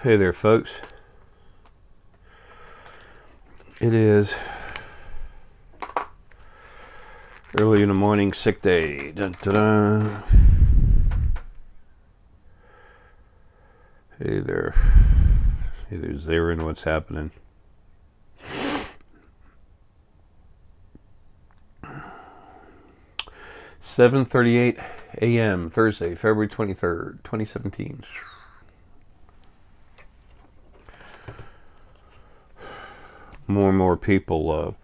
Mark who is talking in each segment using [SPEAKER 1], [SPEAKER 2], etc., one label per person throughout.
[SPEAKER 1] Hey there, folks. It is early in the morning, sick day. Dun, dun, dun. Hey there. Hey there, Zarin. What's happening? $7:38 a.m. Thursday, February 23rd, 2017. More and more people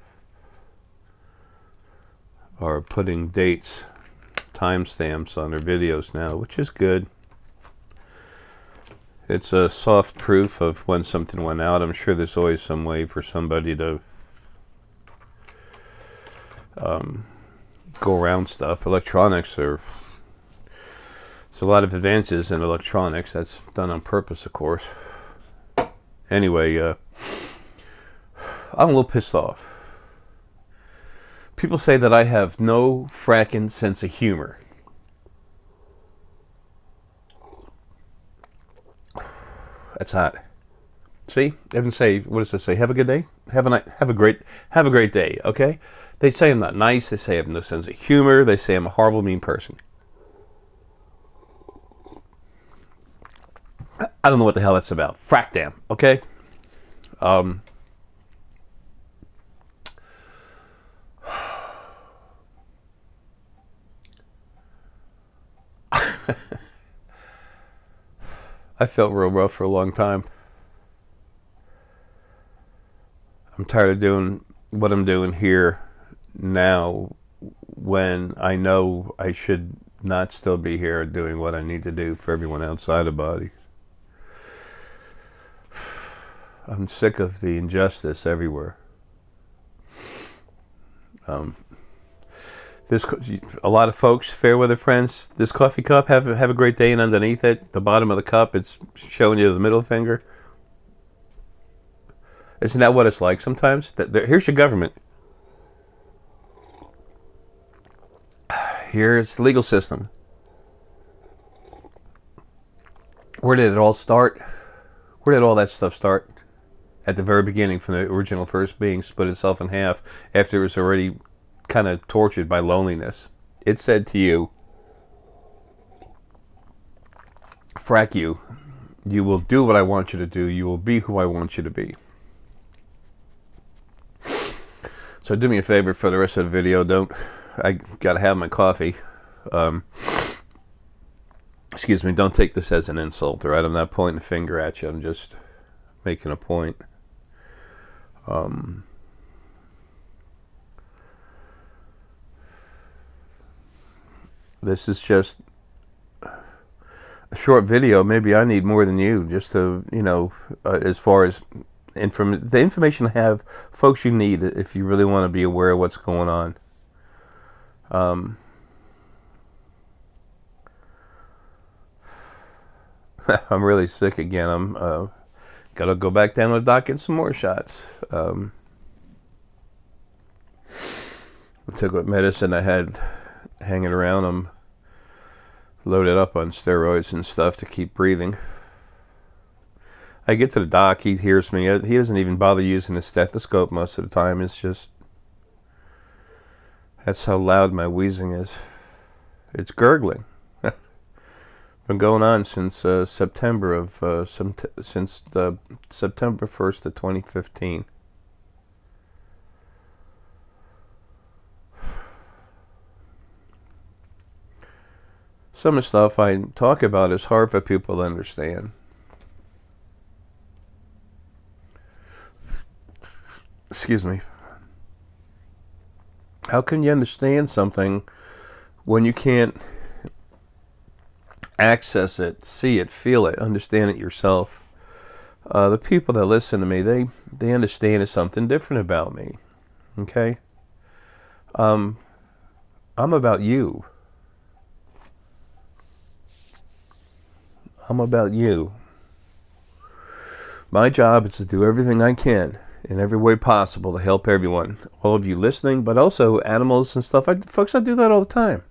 [SPEAKER 1] are putting dates, timestamps on their videos now, which is good. It's a soft proof of when something went out. I'm sure there's always some way for somebody to go around stuff. Electronics there's a lot of advances in electronics. That's done on purpose, of course. Anyway, I'm a little pissed off. People say that I have no fracking sense of humor. That's hot. See, they even say, what does it say? Have a good day. Have a great day. Okay. They say I'm not nice. They say I have no sense of humor. They say I'm a horrible, mean person. I don't know what the hell that's about. Frack damn. Okay. I felt real rough for a long time. I'm tired of doing what I'm doing here now when I know I should not still be here doing what I need to do for everyone outside the body. I'm sick of the injustice everywhere. A lot of folks, fair weather friends, this coffee cup, have a great day, and underneath it, the bottom of the cup, it's showing you the middle finger. Isn't that what it's like sometimes? Here's your government. Here's the legal system. Where did it all start? Where did all that stuff start? At the very beginning, from the original first being split itself in half after it was already kind of tortured by loneliness. It said to you, frack you. You will do what I want you to do. You will be who I want you to be. So do me a favor for the rest of the video. I gotta have my coffee. Excuse me, don't take this as an insult, all right? I'm not pointing the finger at you. I'm just making a point. This is just a short video. Maybe I need more than you, just to, as far as the information I have, folks, you need if you really want to be aware of what's going on. I'm really sick again. I'm gotta go back down to the dock and get some more shots. I took what medicine I had hanging around. I'm loaded up on steroids and stuff to keep breathing. I get to the doc, he hears me. He doesn't even bother using the stethoscope most of the time. It's just, that's how loud my wheezing is. It's gurgling. Been going on since September 1st of 2015. Some of the stuff I talk about is hard for people to understand. Excuse me. How can you understand something when you can't access it, see it, feel it, understand it yourself? The people that listen to me, they understand something different about me. Okay? I'm about you. I'm about you. My job is to do everything I can in every way possible to help everyone. All of you listening, but also animals and stuff. Folks, I do that all the time.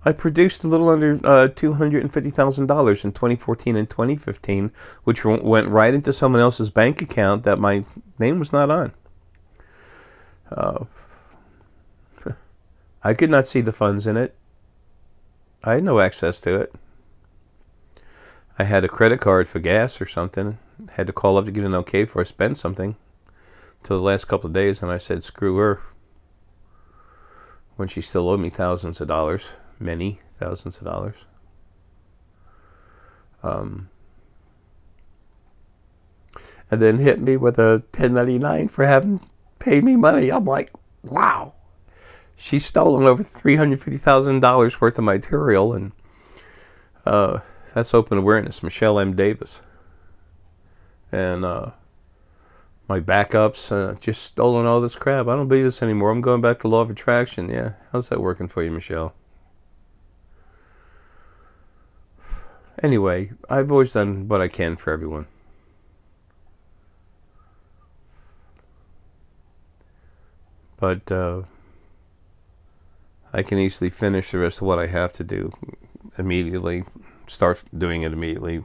[SPEAKER 1] I produced a little under $250,000 in 2014 and 2015, which went right into someone else's bank account that my name was not on. I could not see the funds in it. I had no access to it. I had a credit card for gas or something. Had to call up to get an okay before I spent something. Till the last couple of days, and I said, screw her. When she still owed me thousands of dollars. Many thousands of dollars. And then hit me with a 1099 for having paid me money. I'm like, wow. She's stolen over $350,000 worth of material, and that's open awareness. Michelle M. Davis. And my backups, just stolen all this crap. I don't believe this anymore. I'm going back to law of attraction. Yeah, how's that working for you, Michelle? Anyway, I've always done what I can for everyone. But I can easily finish the rest of what I have to do immediately. Start doing it immediately.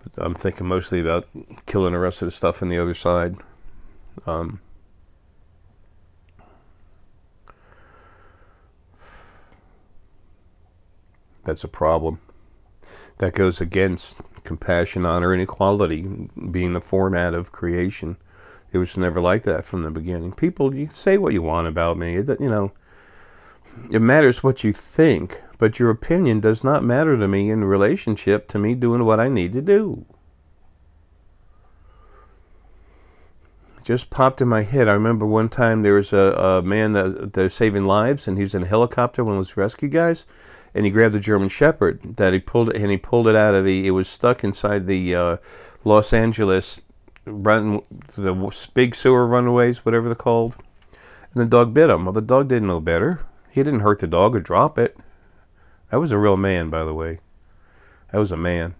[SPEAKER 1] But I'm thinking mostly about killing the rest of the stuff on the other side. That's a problem. That goes against compassion, honor, and equality being the format of creation. It was never like that from the beginning. People, you can say what you want about me. It matters what you think, but your opinion does not matter to me in relationship to me doing what I need to do. It just popped in my head. I remember one time there was a man that they're saving lives, and he was in a helicopter, one of those rescue guys, and he grabbed a German Shepherd that he pulled it out of it was stuck inside the Los Angeles the big sewer runaways, whatever they're called, and the dog bit him. Well, the dog didn't know better. He didn't hurt the dog or drop it. That was a real man, by the way. That was a man.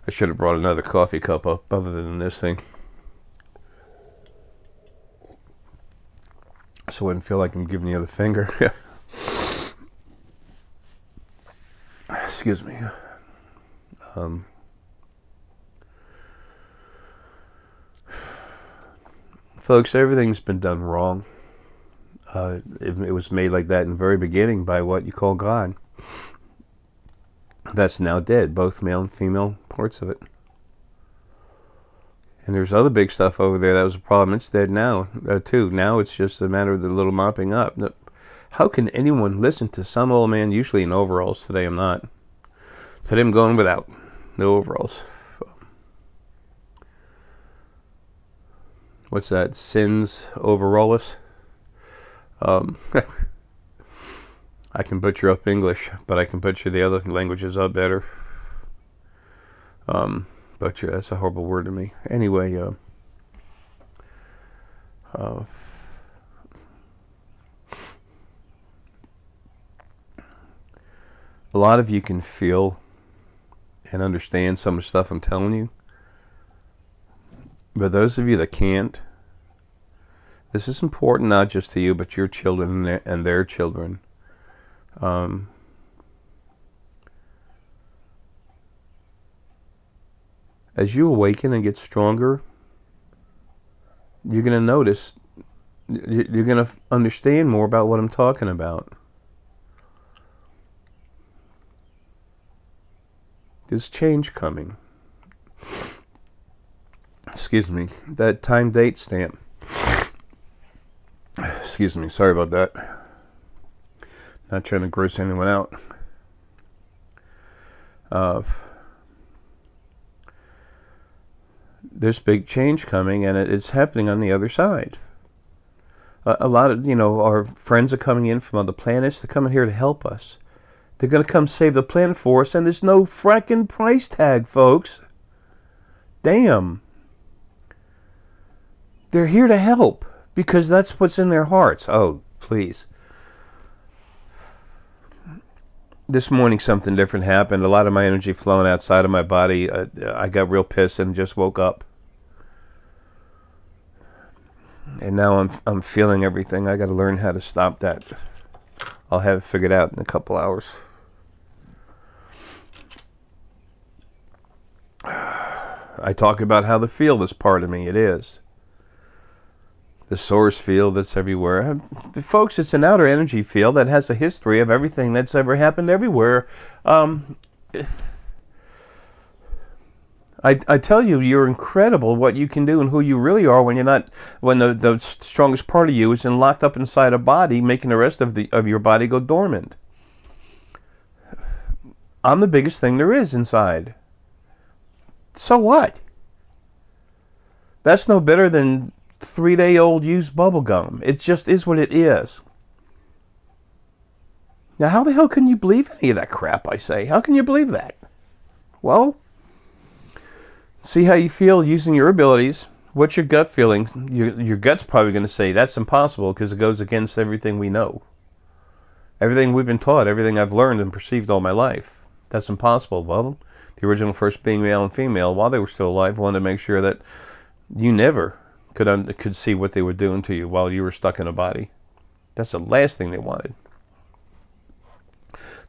[SPEAKER 1] I should have brought another coffee cup up other than this thing, so I wouldn't feel like I'm giving you the finger. Excuse me. Folks, everything's been done wrong. It was made like that in the very beginning by what you call God. That's now dead, both male and female parts of it. And there's other big stuff over there that was a problem. It's dead now, too. Now it's just a matter of the little mopping up. How can anyone listen to some old man, usually in overalls? Today I'm not. Today I'm going without. No overalls. What's that? Sins overallus? I can butcher up English, but I can butcher the other languages up better. Butcher, that's a horrible word to me. Anyway, a lot of you can feel and understand some of the stuff I'm telling you. But those of you that can't, this is important not just to you, but your children and their children. As you awaken and get stronger, you're going to notice, you're going to understand more about what I'm talking about. There's change coming. Excuse me, that time date stamp. Excuse me, sorry about that. Not trying to gross anyone out. There's big change coming, and it's happening on the other side. A lot of, our friends are coming in from other planets. They're coming here to help us. They're going to come save the planet for us, and there's no frickin' price tag, folks. Damn. They're here to help because that's what's in their hearts. Oh, please. This morning something different happened. A lot of my energy flowing outside of my body. I got real pissed and just woke up. And now I'm feeling everything. I got to learn how to stop that. I'll have it figured out in a couple hours. I talk about how the field is part of me. It is. The source field that's everywhere. Folks, it's an outer energy field that has a history of everything that's ever happened everywhere. I tell you, you're incredible what you can do and who you really are when you're not, when the strongest part of you is locked up inside a body, making the rest of your body go dormant. I'm the biggest thing there is inside. So what? That's no better than 3-day-old used bubble gum. It just is what it is. Now, how the hell can you believe any of that crap I say? How can you believe that? Well, see how you feel using your abilities. What's your gut feeling? Your gut's probably going to say, that's impossible, because it goes against everything we know. Everything we've been taught, everything I've learned and perceived all my life. That's impossible. Well, the original first being, male and female, while they were still alive, wanted to make sure that you never could see what they were doing to you while you were stuck in a body. That's the last thing they wanted.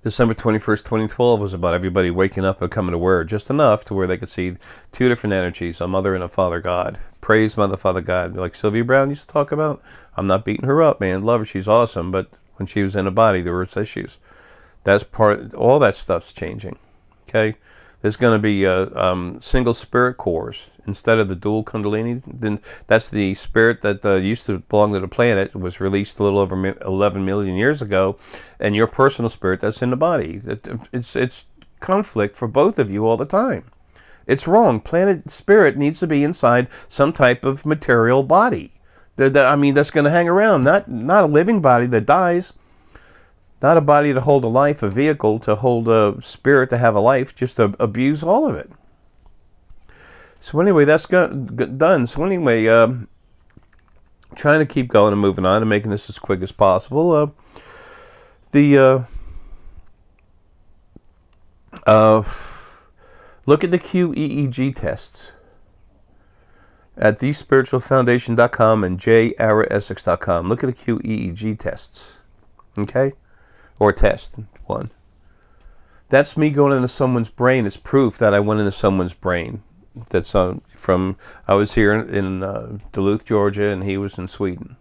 [SPEAKER 1] December 21st, 2012 was about everybody waking up and becoming aware just enough to where they could see two different energies, a mother and a father God. Praise Mother, Father God. Like Sylvia Brown used to talk about. I'm not beating her up, man. Love her. She's awesome. But when she was in a body, there was issues. That's all that stuff's changing. Okay? There's going to be single spirit cores instead of the dual kundalini. Then that's the spirit that used to belong to the planet. It was released a little over 11 million years ago, and your personal spirit that's in the body. It's conflict for both of you all the time. It's wrong. Planet spirit needs to be inside some type of material body. I mean, that's going to hang around. Not a living body that dies. Not a body to hold a life, a vehicle to hold a spirit to have a life, just to abuse all of it. So anyway, that's done. So anyway, trying to keep going and moving on and making this as quick as possible. Look at the QEEG tests at thespiritualfoundation.com and jaraessex.com. Look at the QEEG tests. Okay? Or test one. That's me going into someone's brain. It's proof that I went into someone's brain. That's from, I was here in Duluth, Georgia, and he was in Sweden.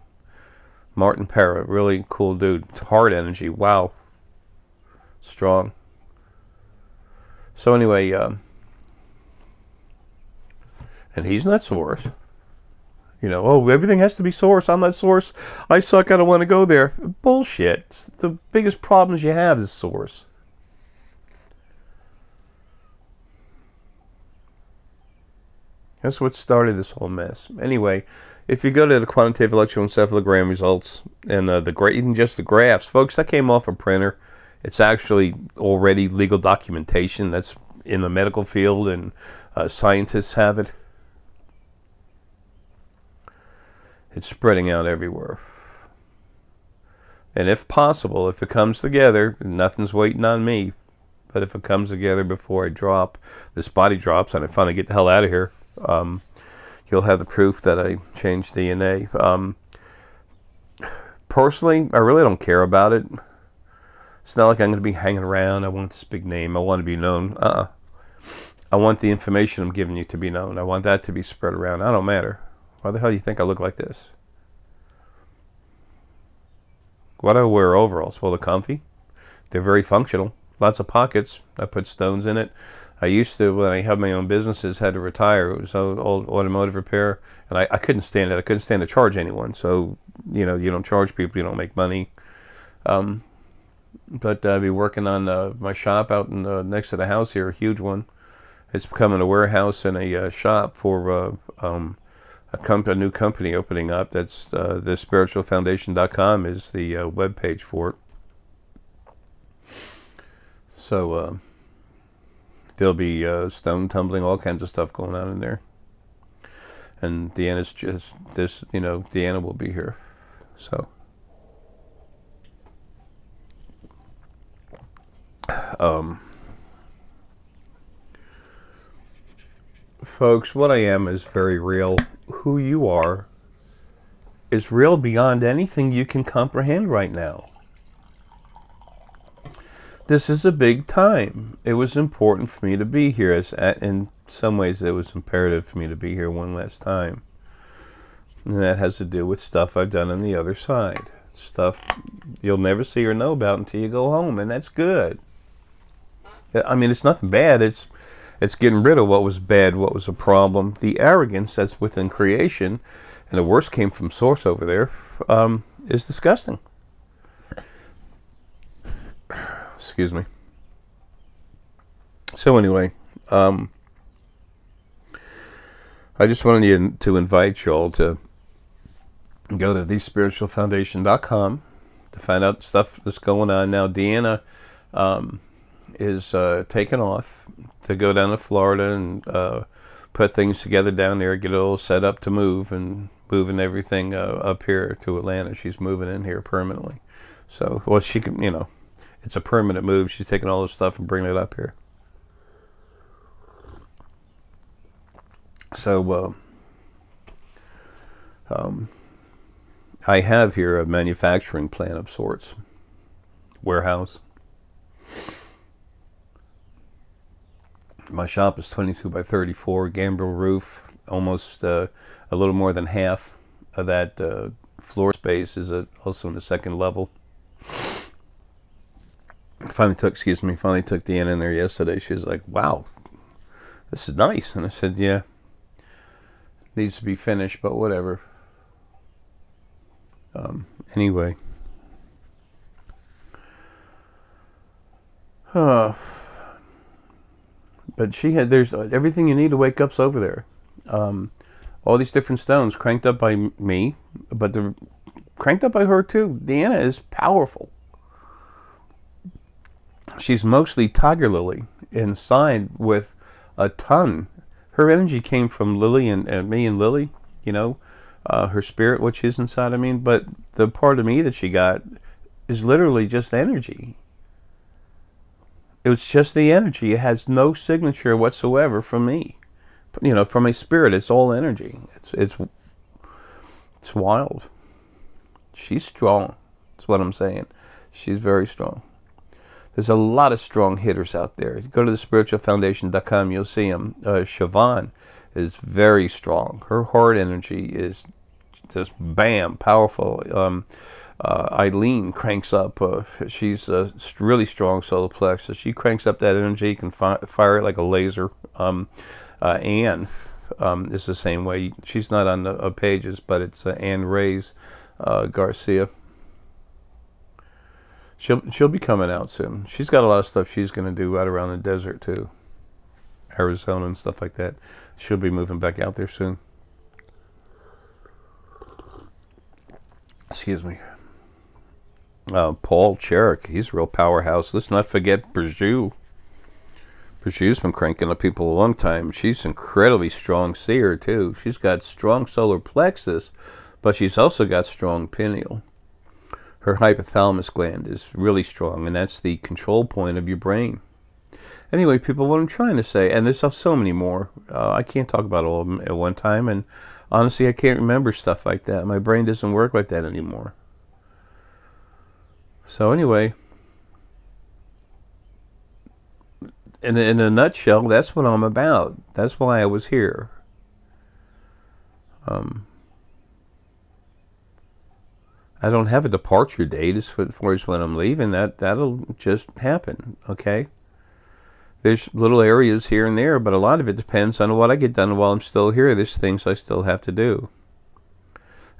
[SPEAKER 1] Martin Parra, really cool dude. Heart energy, wow. Strong. So anyway, and he's not source. You know, oh, everything has to be source. I'm not source. I suck. I don't want to go there. Bullshit. The biggest problems you have is source. That's what started this whole mess. Anyway, if you go to the quantitative electroencephalogram results and even just the graphs, folks, that came off a printer. It's actually already legal documentation that's in the medical field, and scientists have it. It's spreading out everywhere. And if possible, if it comes together, nothing's waiting on me, but if it comes together before I drop, this body drops, and I finally get the hell out of here, you'll have the proof that I changed DNA. Personally, I really don't care about it. It's not like I'm going to be hanging around. I want this big name. I want to be known. I want the information I'm giving you to be known. I want that to be spread around. I don't matter. Why the hell do you think I look like this? Why do I wear overalls? Well, they're comfy. They're very functional. Lots of pockets. I put stones in it. I used to, when I had my own businesses, had to retire. It was old automotive repair, and I couldn't stand it. I couldn't stand to charge anyone. So, you know, you don't charge people, you don't make money. But I'd be working on my shop out in next to the house here, a huge one. It's becoming a warehouse and a shop for a new company opening up. That's thespiritualfoundation.com is the web page for it. So there'll be stone tumbling, all kinds of stuff going on in there. And Deanna's just this, you know, Deanna will be here. So folks, what I am is very real. Who you are is real beyond anything you can comprehend right now. this is a big time. It was important for me to be here. In some ways, it was imperative for me to be here one last time. And that has to do with stuff I've done on the other side. Stuff you'll never see or know about until you go home, and that's good. I mean, it's nothing bad. It's getting rid of what was bad, what was a problem. The arrogance that's within creation, and the worst came from source over there, is disgusting. Excuse me. So anyway, I just wanted to invite y'all to go to thespiritualfoundation.com to find out stuff that's going on now. Deanna is taking off to go down to Florida and put things together down there, get it all set up to move, and moving everything up here to Atlanta. She's moving in here permanently. So, well, she can, you know, it's a permanent move. She's taking all this stuff and bringing it up here. So, I have here a manufacturing plant of sorts, warehouse. My shop is 22 by 34, gambrel roof. Almost a little more than half of that floor space is also in the second level. Finally took Deanna in there yesterday. She was like, "Wow, this is nice." And I said, "Yeah, needs to be finished, but whatever." Anyway, but there's everything you need to wake up's over there. All these different stones cranked up by me, but they're cranked up by her too. Deanna is powerful. She's mostly tiger lily inside with a ton. Her energy came from Lily and me and Lily, you know, her spirit, which is inside of me. But the part of me that she got is literally just energy. It was just the energy. It has no signature whatsoever from me. You know, from a spirit, it's all energy. It's wild. She's strong. That's what I'm saying. She's very strong. There's a lot of strong hitters out there. Go to thespiritualfoundation.com. You'll see them. Siobhan is very strong. Her heart energy is just bam, powerful. Eileen cranks up. She's a really strong solar plexus. She cranks up that energy. You can fire it like a laser. Anne is the same way. She's not on the pages, but it's Anne Reyes Garcia. She'll be coming out soon. She's got a lot of stuff she's going to do right around the desert too, Arizona and stuff like that. She'll be moving back out there soon. Excuse me. Paul Cherrick, he's a real powerhouse. Let's not forget Burju. Burju's been cranking up people a long time. She's incredibly strong seer too. She's got strong solar plexus, but she's also got strong pineal. Her hypothalamus gland is really strong, and that's the control point of your brain. Anyway, people, what I'm trying to say, and there's so many more. I can't talk about all of them at one time, and honestly, I can't remember stuff like that. My brain doesn't work like that anymore. So anyway, in a nutshell, that's what I'm about. That's why I was here. I don't have a departure date as far as when I'm leaving. That'll just happen, okay? There's little areas here and there, but a lot of it depends on what I get done while I'm still here. There's things I still have to do.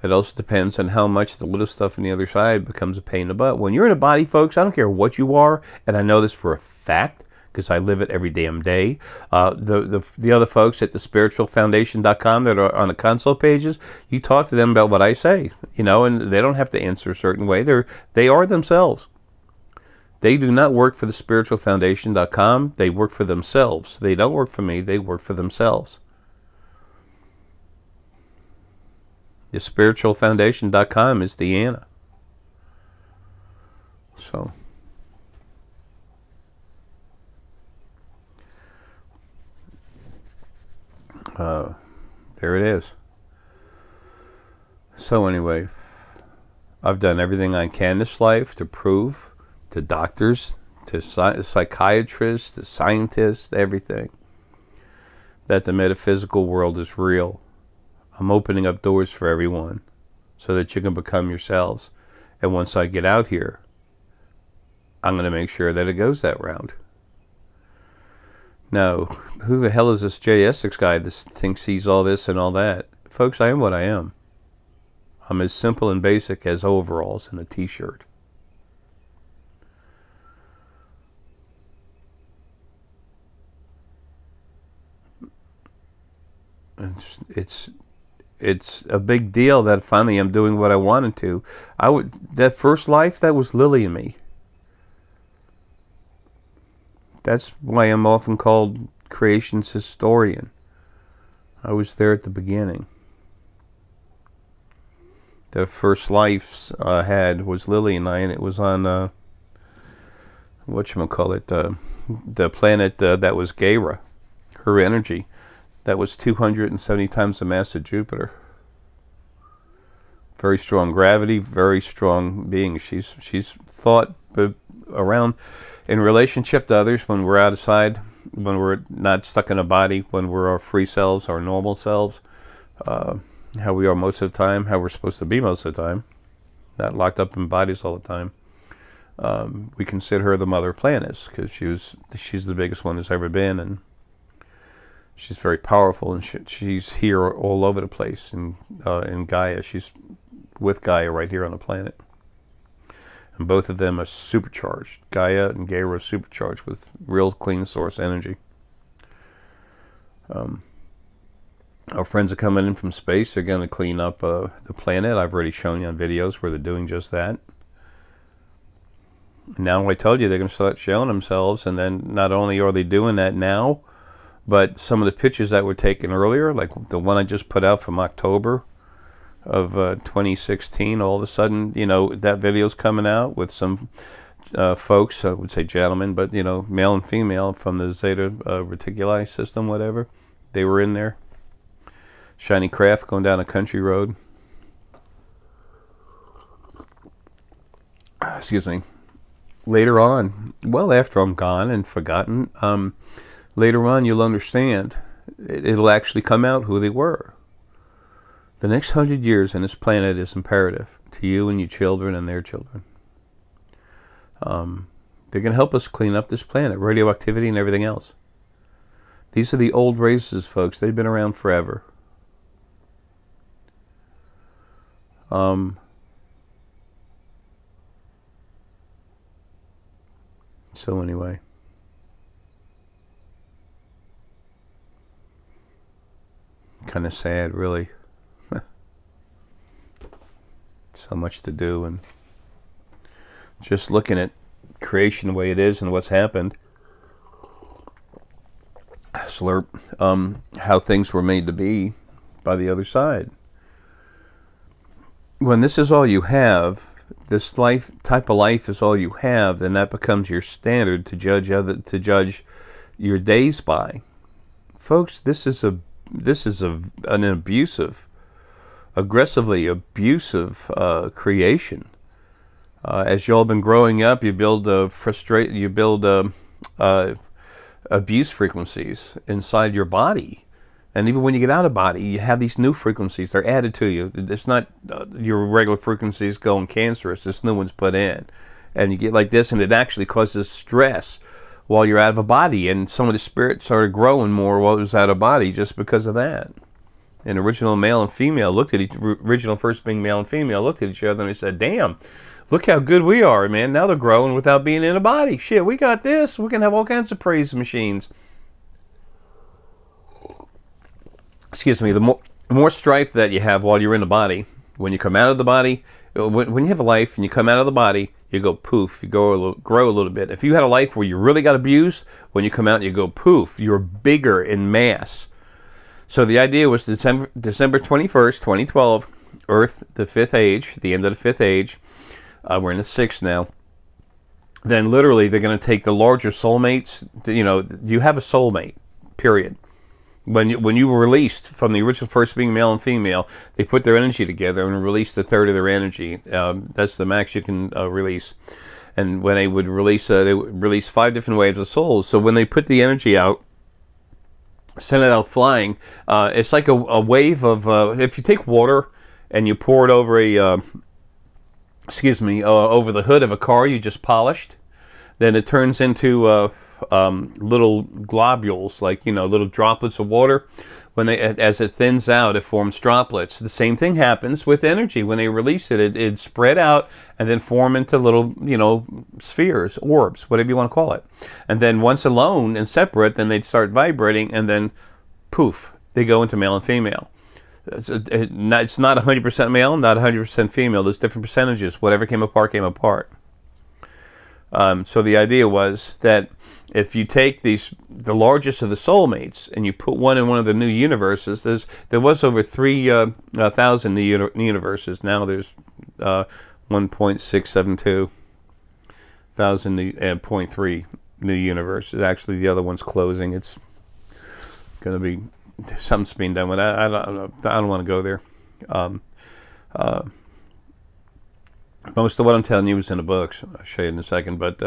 [SPEAKER 1] It also depends on how much the little stuff on the other side becomes a pain in the butt. When you're in a body, folks, I don't care what you are, and I know this for a fact because I live it every damn day. The other folks at thespiritualfoundation.com that are on the consult pages, you talk to them about what I say, you know, and they don't have to answer a certain way. They are themselves. They do not work for thespiritualfoundation.com. They work for themselves. They don't work for me. They work for themselves. Thespiritualfoundation.com is Deanna. So, there it is. So anyway, I've done everything I can this life to prove to doctors, to psychiatrists, to scientists, everything, that the metaphysical world is real. I'm opening up doors for everyone so that you can become yourselves. And once I get out here, I'm going to make sure that it goes that route. Now, who the hell is this Essex guy that thinks he's all this and all that? Folks, I am what I am. I'm as simple and basic as overalls and a t-shirt. It's a big deal that finally I'm doing what I wanted to. That first life, that was Lily and me. That's why I'm often called creation's historian. I was there at the beginning. The first life I had was Lily and I, and it was on whatchamacallit, the planet that was Gaia, her energy. That was 270 times the mass of Jupiter. Very strong gravity, very strong being. She's thought around in relationship to others when we're outside, when we're not stuck in a body, when we're our free selves, our normal selves, how we are most of the time, how we're supposed to be most of the time, not locked up in bodies all the time. We consider her the mother of planets because she's the biggest one there's ever been, and she's very powerful, and she's here all over the place in Gaia. She's with Gaia right here on the planet. And both of them are supercharged. Gaia and Gaia are supercharged with real clean source energy. Our friends are coming in from space. They're going to clean up the planet. I've already shown you on videos where they're doing just that. Now I told you they're going to start showing themselves, and then not only are they doing that now, but some of the pictures that were taken earlier, like the one I just put out from October of 2016, all of a sudden, you know, that video's coming out with some folks, I would say gentlemen, but, you know, male and female from the Zeta Reticuli system, whatever. They were in there. Shiny craft going down a country road. Excuse me. Later on, well, after I'm gone and forgotten, later on you'll understand. It'll actually come out who they were. The next 100 years on this planet is imperative to you and your children and their children. They're going to help us clean up this planet, radioactivity and everything else. These are the old races, folks. They've been around forever. So anyway. Kind of sad, really. So much to do, and just looking at creation the way it is and what's happened. Slurp. How things were made to be by the other side. When this is all you have, this type of life is all you have, then that becomes your standard to judge your days by. Folks, this is an aggressively abusive creation. As y'all been growing up, you build abuse frequencies inside your body, and even when you get out of body, you have these new frequencies. They're added to you. It's not your regular frequencies going cancerous. This new one's put in, and you get like this, and it actually causes stress while you're out of a body. And some of the spirit started growing more while it was out of body just because of that. And original male and female looked at original first being male and female looked at each other and they said, "Damn, look how good we are, man. Now they're growing without being in a body. Shit, we got this. We can have all kinds of praise machines." Excuse me. The more strife that you have while you're in the body, when you come out of the body, when you have a life and you come out of the body, you go poof. You grow a little bit. If you had a life where you really got abused, when you come out, you go poof. You're bigger in mass. So the idea was December 21st, 2012, Earth, the fifth age, the end of the fifth age. We're in the sixth now. Then literally they're going to take the larger soulmates. You know, you have a soulmate, period. When you were released from the original first being male and female, they put their energy together and released a third of their energy. That's the max you can release. And when they would release 5 different waves of souls. So when they put the energy out, send it out flying, it's like a wave of, if you take water and you pour it over over the hood of a car you just polished, then it turns into little globules, like, little droplets of water. As it thins out, it forms droplets. The same thing happens with energy. When they release it, it spread out and then form into little, spheres, orbs, whatever you want to call it. And then once alone and separate, then they start vibrating, and then poof, they go into male and female. It's not 100% male, not 100% female. There's different percentages. Whatever came apart, came apart. So the idea was that if you take the largest of the soulmates and you put one in one of the new universes, there was over 3,000 new universes. Now there's 1.672 thousand and 0.3 new universes. Actually, the other one's closing. It's going to be something's being done with that. I don't want to go there. Most of what I'm telling you is in the books. I'll show you in a second. But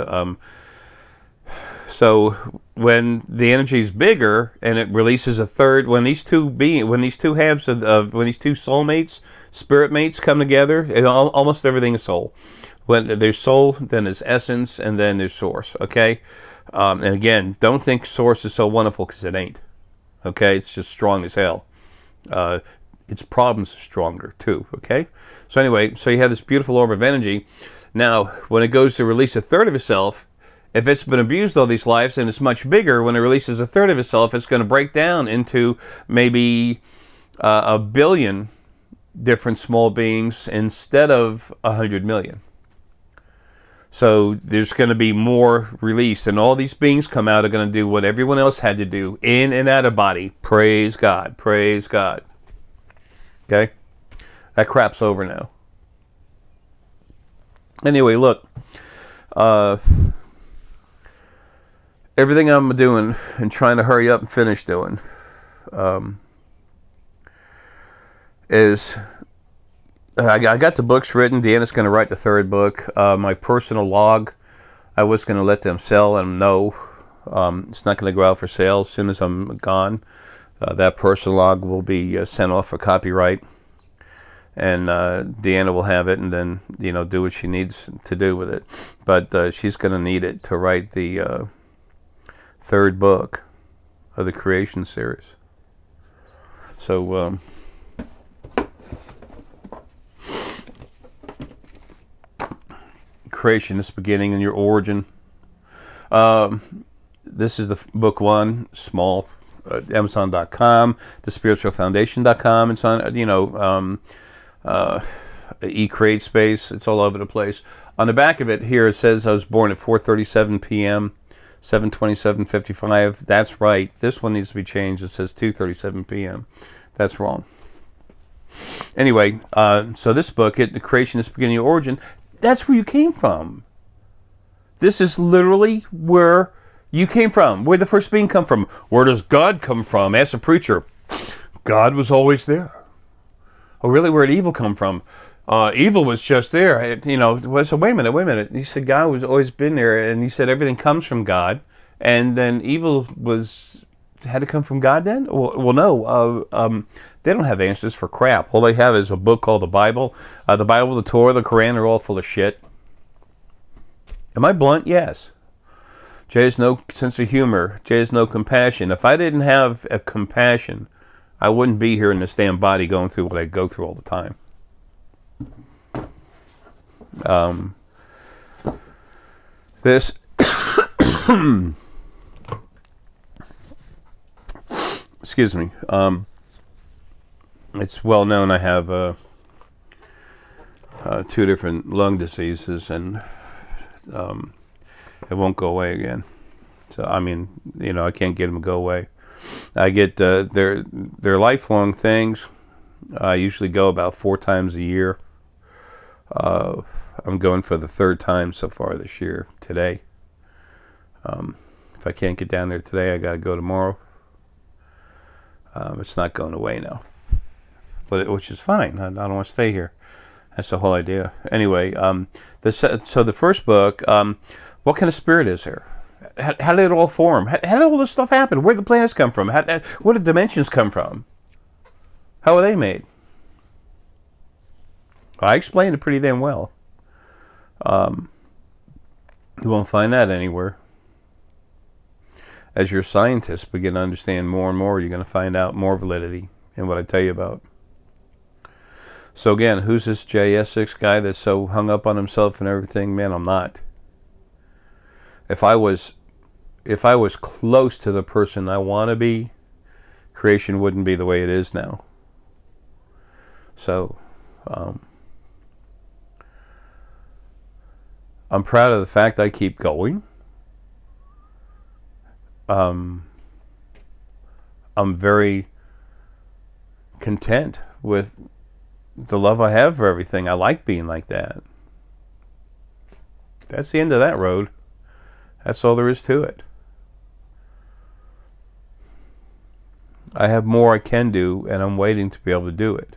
[SPEAKER 1] so when the energy is bigger and it releases a third, when these two halves when these two soulmates, spirit mates come together, almost everything is soul. When there's soul, then there's essence, and then there's source. Okay, and again, don't think source is so wonderful, because it ain't. Okay, it's just strong as hell. Its problems are stronger too. Okay, so anyway, so you have this beautiful orb of energy. Now, when it goes to release a third of itself, if it's been abused all these lives and it's much bigger, when it releases a third of itself, it's going to break down into maybe 1 billion different small beings instead of 100 million. So there's going to be more release, and all these beings come out are going to do what everyone else had to do, in and out of body. Praise God. Praise God. Okay? That crap's over now. Anyway, look. Everything I'm doing and trying to hurry up and finish doing is... I got the books written. Deanna's going to write the 3rd book. My personal log, I was going to let them sell, and no, it's not going to go out for sale. As soon as I'm gone, that personal log will be sent off for copyright, and Deanna will have it, and then do what she needs to do with it. But she's going to need it to write the 3rd book of the creation series. So. Creation, this beginning and your origin. This is the book 1, small, Amazon.com, thespiritualfoundation.com. It's on, eCreate Space. It's all over the place. On the back of it here, it says I was born at 4:37 p.m., 7:27:55. That's right. This one needs to be changed. It says 2:37 p.m. That's wrong. Anyway, so this book, the creation, this beginning, your origin. That's where you came from. This is literally where you came from. Where the first being come from. Where does God come from? Ask a preacher. God was always there. Oh, really? Where did evil come from? Evil was just there. So wait a minute. He said God was always been there, and he said everything comes from God, and then evil had to come from God then? Well, no. They don't have answers for crap. All they have is a book called the Bible. The Bible, the Torah, the Quran, they're all full of shit. Am I blunt? Yes. Jay has no sense of humor. Jay has no compassion. If I didn't have a compassion, I wouldn't be here in this damn body going through what I go through all the time. This... Excuse me. It's well known I have 2 different lung diseases, and it won't go away again. So I mean, I can't get them to go away. I get they're lifelong things. I usually go about 4 times a year. I'm going for the 3rd time so far this year. Today. If I can't get down there today, I got to go tomorrow. It's not going away now. Which is fine. I don't want to stay here. That's the whole idea. Anyway, so the first book, what kind of spirit is there? How did it all form? How did all this stuff happen? Where did the planets come from? Where did dimensions come from? How are they made? I explained it pretty damn well. You won't find that anywhere. As your scientists begin to understand more and more, you're going to find out more validity in what I tell you about. So again, who's this J. Essex guy that's so hung up on himself and everything? Man, I'm not. If I was close to the person I want to be, creation wouldn't be the way it is now. So, I'm proud of the fact I keep going. I'm very content with the love I have for everything. I like being like that. That's the end of that road. That's all there is to it. I have more I can do, and I'm waiting to be able to do it.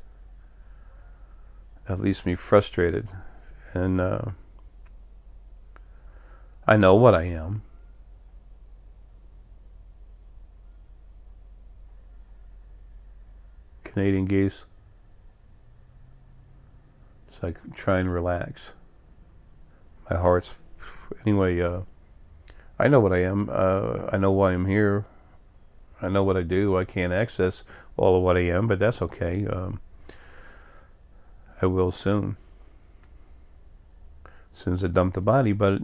[SPEAKER 1] That leaves me frustrated. And I know what I am. Canadian geese. It's like try and relax. My heart's anyway. I know what I am. I know why I'm here. I know what I do. I can't access all of what I am, but that's okay. I will soon. As soon as I dump the body. But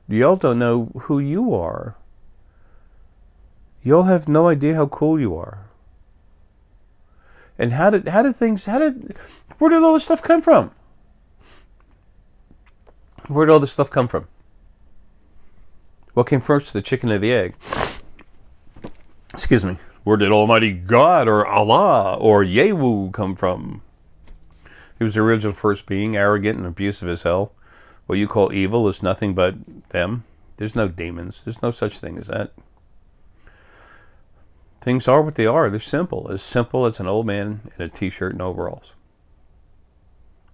[SPEAKER 1] y'all don't know who you are. Y'all have no idea how cool you are. And where did all this stuff come from? Where did all this stuff come from? What came first, the chicken or the egg? Excuse me. Where did Almighty God or Allah or Yehu come from? He was the original first being, arrogant and abusive as hell. What you call evil is nothing but them. There's no demons. There's no such thing as that. Things are what they are. They're simple as an old man in a t-shirt and overalls.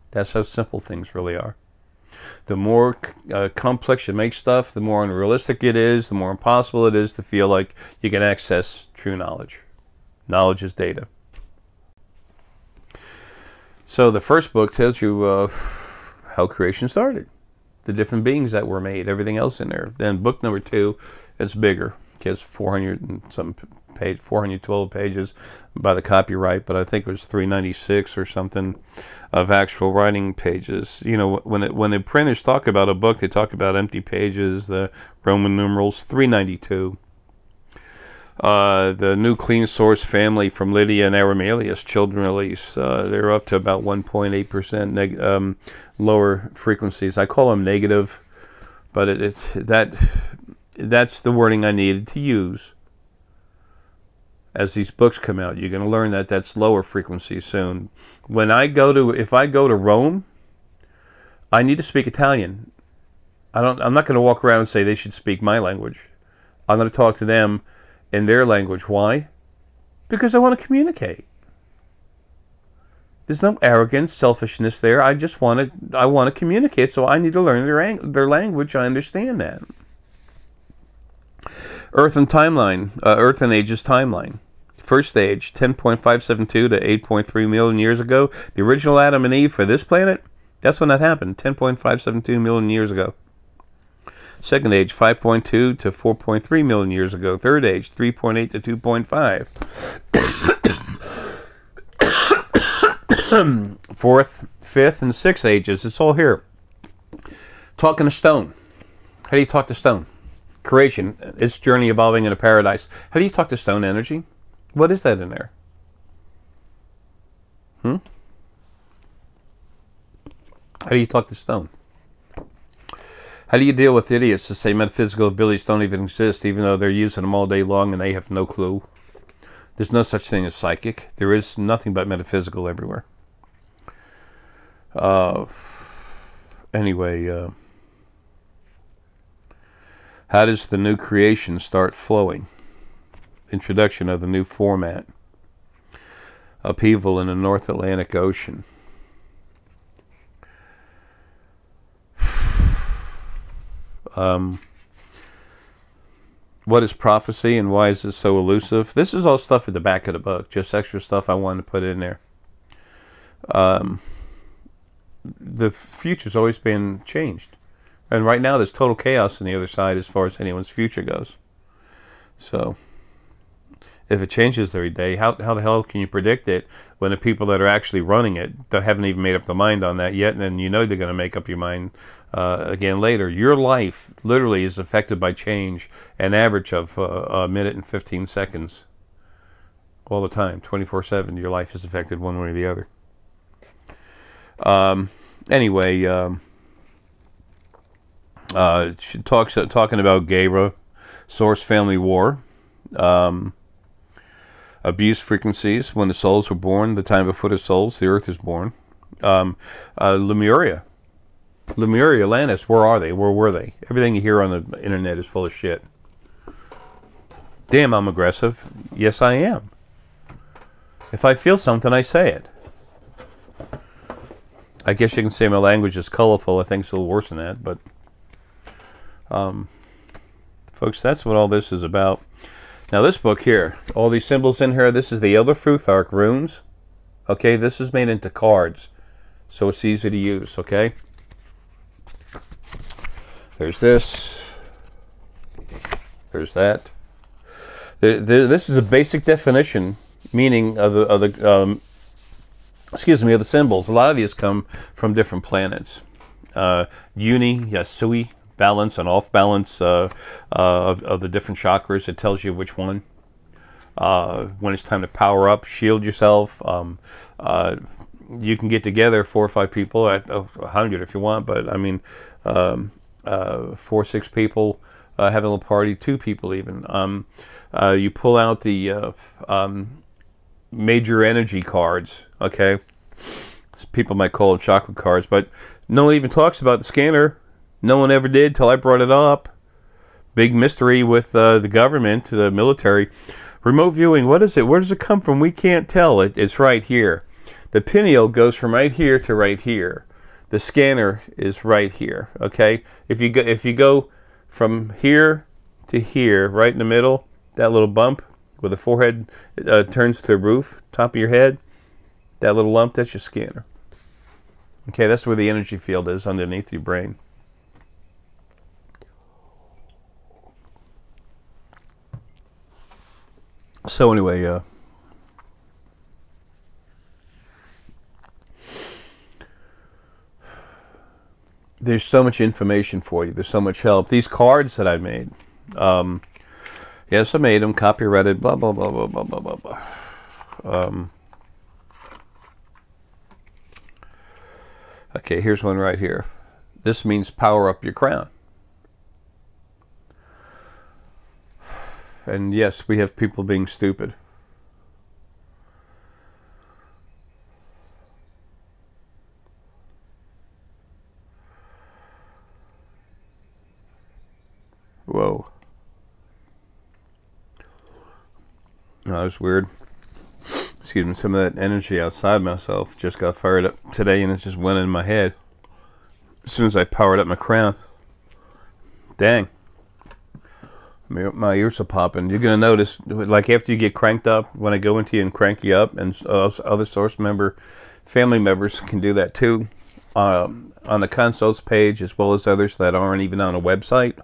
[SPEAKER 1] That's how simple things really are. The more complex you make stuff, the more unrealistic it is, the more impossible it is to feel like you can access true knowledge. Knowledge is data. So the first book tells you how creation started, the different beings that were made, everything else in there. Then book number 2, it's bigger. It has 412 pages by the copyright, but I think it was 396 or something of actual writing pages. You know, when the printers talk about a book, they talk about empty pages, the Roman numerals, 392. The new clean source family from Lydia and Aramelius children release, they're up to about 1.8% lower frequencies. I call them negative, but that's the wording I needed to use. As these books come out, you're going to learn that that's lower frequency soon. If I go to Rome, I need to speak Italian. I'm not going to walk around and say they should speak my language. I'm going to talk to them in their language. Why? Because I want to communicate. There's no arrogance, selfishness there. I want to communicate, so I need to learn their language. I understand that. Earth and Ages timeline. First stage, 10.572 to 8.3 million years ago. The original Adam and Eve for this planet, that's when that happened, 10.572 million years ago. Second age, 5.2 to 4.3 million years ago. Third age, 3.8 to 2.5. Fourth, fifth, and sixth ages, it's all here. Talking to stone. How do you talk to stone? Creation, its journey evolving into paradise. How do you talk to stone energy? What is that in there? How do you talk to stone? How do you deal with idiots that say metaphysical abilities don't even exist, even though they're using them all day long and they have no clue? There's no such thing as psychic. There is nothing but metaphysical everywhere. Anyway, how does the new creation start flowing? Introduction of the new format. Upheaval in the North Atlantic Ocean. What is prophecy and why is it so elusive? This is all stuff at the back of the book, just extra stuff I wanted to put in there. The future's always been changed. And right now there's total chaos on the other side as far as anyone's future goes. So, if it changes every day, how the hell can you predict it when the people that are actually running it haven't even made up their mind on that yet, and then you know they're going to make up your mind again later. Your life literally is affected by change, an average of a minute and 15 seconds all the time, 24/7. Your life is affected one way or the other. Anyway, she talking about Gera, source family war, abuse frequencies, when the souls were born, the time before the souls, the earth is born. Lemuria, Atlantis, where are they? Where were they? Everything you hear on the internet is full of shit. Damn, I'm aggressive. Yes, I am. If I feel something, I say it. I guess you can say my language is colorful. I think it's a little worse than that, but folks, that's what all this is about. Now this book here, all these symbols in here, this is the Elder Futhark runes. Okay, this is made into cards, so it's easy to use, okay? There's this. There's that. This is a basic definition, meaning of the symbols. A lot of these come from different planets. Uni, Yasui, balance and off balance of the different chakras. It tells you which one. When it's time to power up, shield yourself. You can get together 4 or 5 people at 100 if you want, but I mean 4 or 6 people having a little party, 2 people even. You pull out the major energy cards, okay? People might call them chakra cards, but no one even talks about the scanner. No one ever did till I brought it up. Big mystery with the government, the military. Remote viewing, what is it? Where does it come from? We can't tell. It's right here. The pineal goes from right here to right here. The scanner is right here, okay? If you go from here to here, right in the middle, that little bump where the forehead turns to the roof, top of your head, that little lump, that's your scanner. Okay, that's where the energy field is underneath your brain. So anyway, there's so much information for you. There's so much help. These cards that I made, yes, I made them, copyrighted, blah, blah, blah, blah, blah, blah, blah, blah. Okay, here's one right here. This means power up your crown. And yes, we have people being stupid. Whoa. That was weird. Excuse me, some of that energy outside myself just got fired up today and it just went in my head as soon as I powered up my crown. Dang. My ears are popping. You're going to notice, like after you get cranked up, when I go into you and crank you up, and other family members can do that too, on the consults page, as well as others that aren't even on a website.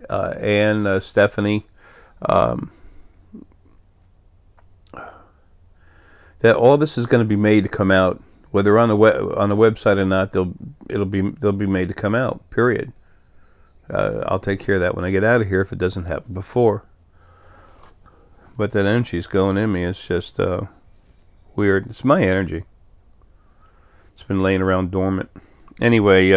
[SPEAKER 1] And Stephanie, that all this is going to be made to come out, whether on the website or not. They'll be made to come out. Period. I'll take care of that when I get out of here if it doesn't happen before. But that energy's going in me. It's just weird. It's my energy. It's been laying around dormant. Anyway,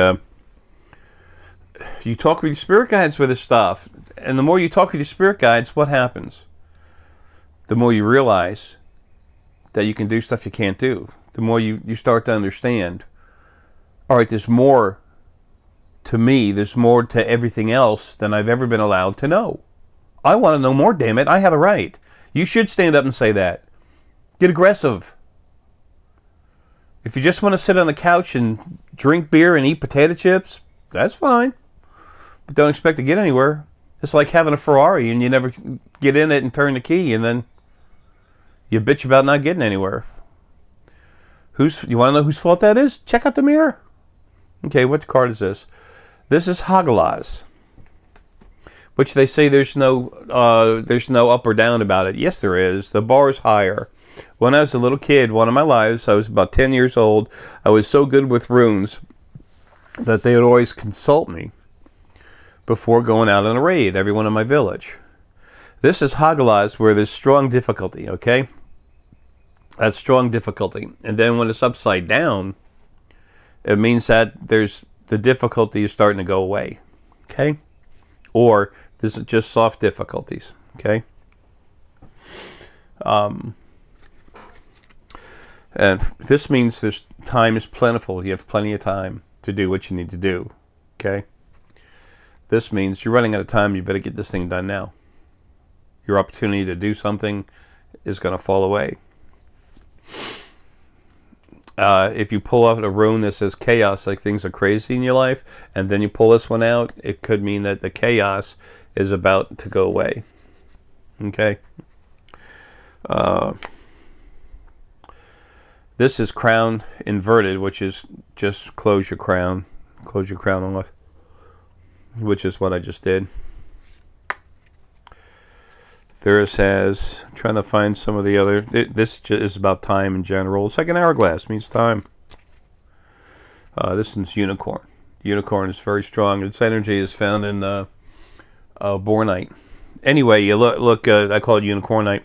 [SPEAKER 1] you talk with your spirit guides with this stuff. And the more you talk with your spirit guides, what happens? The more you realize that you can do stuff you can't do. The more you start to understand, all right, there's more to me, there's more to everything else than I've ever been allowed to know. I want to know more, damn it. I have a right. You should stand up and say that. Get aggressive. If you just want to sit on the couch and drink beer and eat potato chips, That's fine. But don't expect to get anywhere. It's like having a Ferrari and you never get in it and turn the key, and then you bitch about not getting anywhere. You want to know whose fault that is? Check out the mirror. Okay, what card is this? This is Hagalaz, which they say there's no up or down about it. Yes, there is. The bar is higher. When I was a little kid, one of my lives, I was about 10 years old. I was so good with runes that they would always consult me before going out on a raid, everyone in my village. This is Hagalaz, where there's strong difficulty, okay? That's strong difficulty. And then when it's upside down, it means that the difficulty is starting to go away, okay? Or this is just soft difficulties, okay? And this means time is plentiful. You have plenty of time to do what you need to do, okay? This means you're running out of time. You better get this thing done now. Your opportunity to do something is going to fall away. If you pull out a rune that says chaos, like things are crazy in your life, and then you pull this one out, it could mean that the chaos is about to go away. Okay? This is crown inverted, which is just close your crown off, which is what I just did. Thuris has, I'm trying to find some of the other, this is about time in general. It's like an hourglass, means time. This is unicorn. Unicorn is very strong. Its energy is found in Bornite. Anyway, you look I call it unicornite.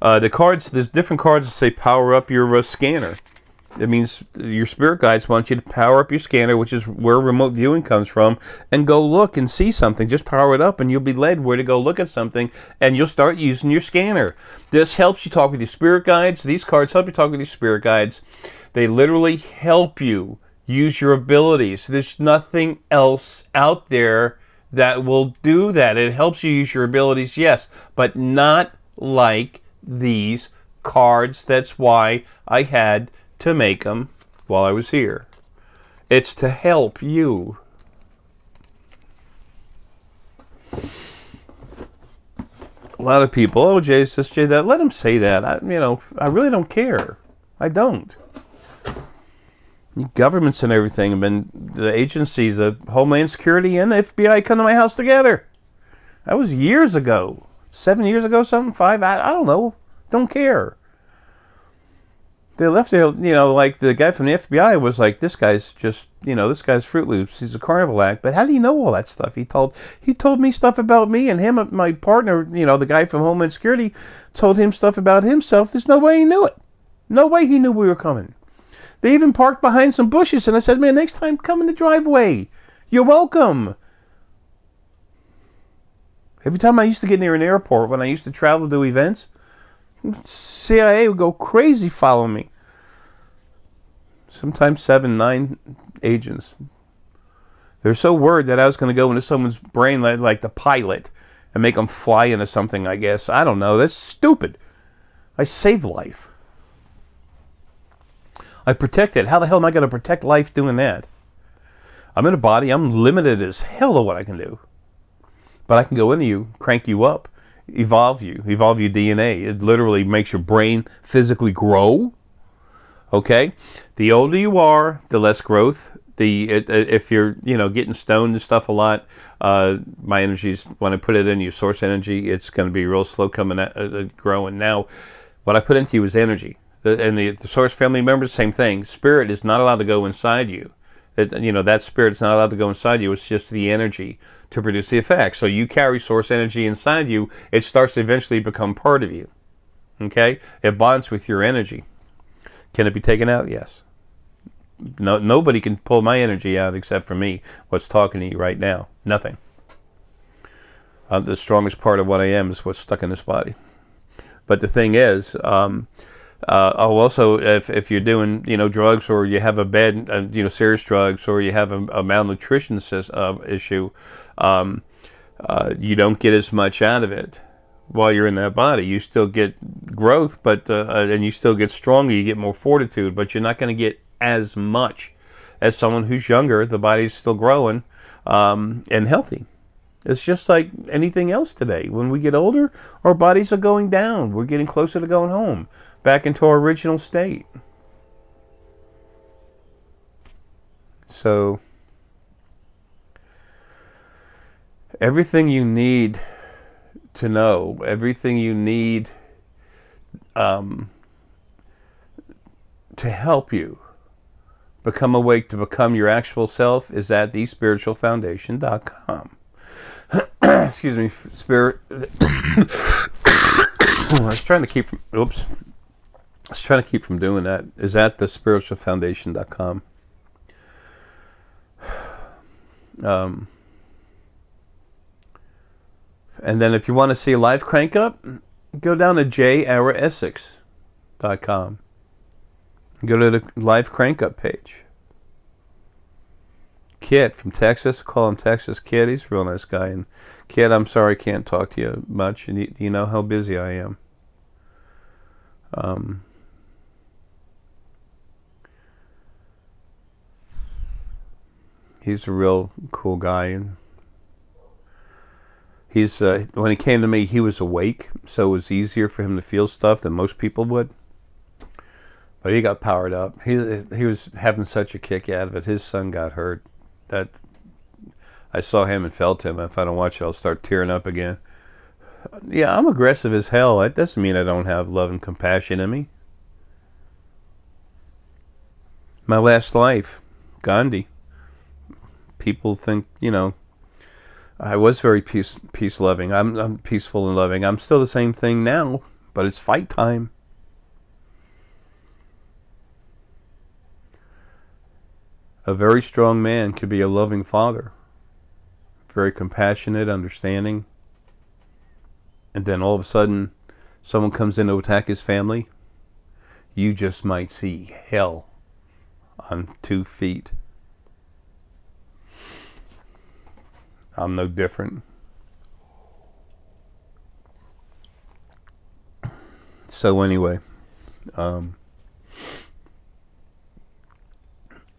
[SPEAKER 1] The cards, there's different cards that say power up your scanner. It means your spirit guides want you to power up your scanner, which is where remote viewing comes from, and go look and see something. Just power it up and you'll be led where to go look at something, and you'll start using your scanner. This helps you talk with your spirit guides. These cards help you talk with your spirit guides. They literally help you use your abilities. There's nothing else out there that will do that. It helps you use your abilities, yes, but not like these cards. That's why I had to make them while I was here. It's to help you. A lot of people, oh, Jay, this, Jay, that. Let them say that. I really don't care. I don't. Governments and everything have been, the agencies, the Homeland Security and the FBI come to my house together. That was years ago. 7 years ago, something, 5, I don't know. Don't care. They left there, like the guy from the FBI was like, this guy's just, this guy's Fruit Loops. He's a carnival act. But how do you know all that stuff? He told me stuff about me, and him, my partner, the guy from Homeland Security, told him stuff about himself. There's no way he knew it. No way he knew we were coming. They even parked behind some bushes, and I said, man, next time come in the driveway. You're welcome. Every time I used to get near an airport, when I used to travel to events, CIA would go crazy following me. Sometimes 7, 9 agents. They're so worried that I was going to go into someone's brain like the pilot and make them fly into something, I guess. I don't know. That's stupid. I save life. I protect it. How the hell am I going to protect life doing that? I'm in a body. I'm limited as hell to what I can do. But I can go into you, crank you up, evolve your DNA. It literally makes your brain physically grow. Okay? The older you are, the less growth. If you're, getting stoned and stuff a lot, my energy's, when I put it in your source energy, it's going to be real slow growing. Now, what I put into you is energy. The source family members, same thing. Spirit is not allowed to go inside you. That spirit is not allowed to go inside you. It's just the energy to produce the effect. So you carry source energy inside you. It starts to eventually become part of you. Okay? It bonds with your energy. Can it be taken out? Yes. No, nobody can pull my energy out except for me. What's talking to you right now? Nothing. The strongest part of what I am is what's stuck in this body. But the thing is, also, if you're doing, drugs, or you have a bad, serious drugs, or you have a malnutrition issue, you don't get as much out of it while you're in that body. You still get growth, but and you still get stronger. You get more fortitude, but you're not going to get as much as someone who's younger. The body's still growing, and healthy. It's just like anything else today. When we get older, our bodies are going down. We're getting closer to going home, back into our original state. So, everything you need to know, everything you need to help you become awake, to become your actual self, is at thespiritualfoundation.com. Excuse me, spirit. I was trying to keep from, oops. I was trying to keep from doing that. Is at thespiritualfoundation.com. And then if you want to see a live crank up, go down to Arae.com. Go to the live crank up page. Kit from Texas, call him Texas Kid. He's a real nice guy. And Kid, I'm sorry I can't talk to you much. And you know how busy I am. He's a real cool guy, and he's when he came to me, he was awake, so it was easier for him to feel stuff than most people would. But he got powered up. He was having such a kick out of it. His son got hurt. That I saw him and felt him. If I don't watch it, I'll start tearing up again. Yeah, I'm aggressive as hell. That doesn't mean I don't have love and compassion in me. My last life, Gandhi. People think, you know, I was very peace loving. I'm peaceful and loving. I'm still the same thing now, but it's fight time. A very strong man could be a loving father, very compassionate, understanding, and then all of a sudden someone comes in to attack his family. You just might see hell on 2 feet. I'm no different. So anyway,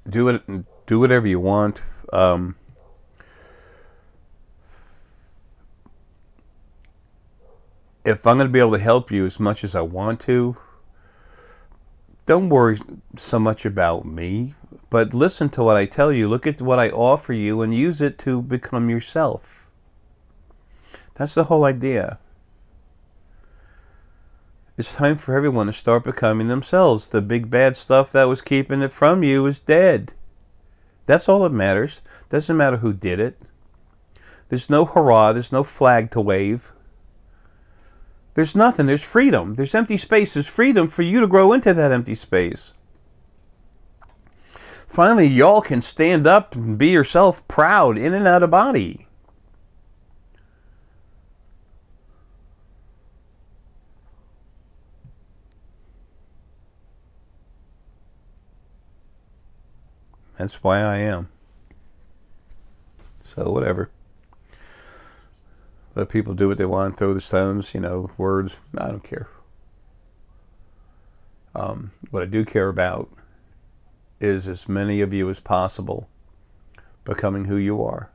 [SPEAKER 1] do whatever you want. If I'm going to be able to help you as much as I want to, don't worry so much about me, but listen to what I tell you. Look at what I offer you and use it to become yourself. That's the whole idea. It's time for everyone to start becoming themselves. The big bad stuff that was keeping it from you is dead. That's all that matters. Doesn't matter who did it. There's no hurrah. There's no flag to wave. There's nothing. There's freedom. There's empty space. There's freedom for you to grow into that empty space. Finally, y'all can stand up and be yourself, proud, in and out of body. That's why I am. So whatever. Let people do what they want, throw the stones, you know, words. I don't care. What I do care about is as many of you as possible becoming who you are.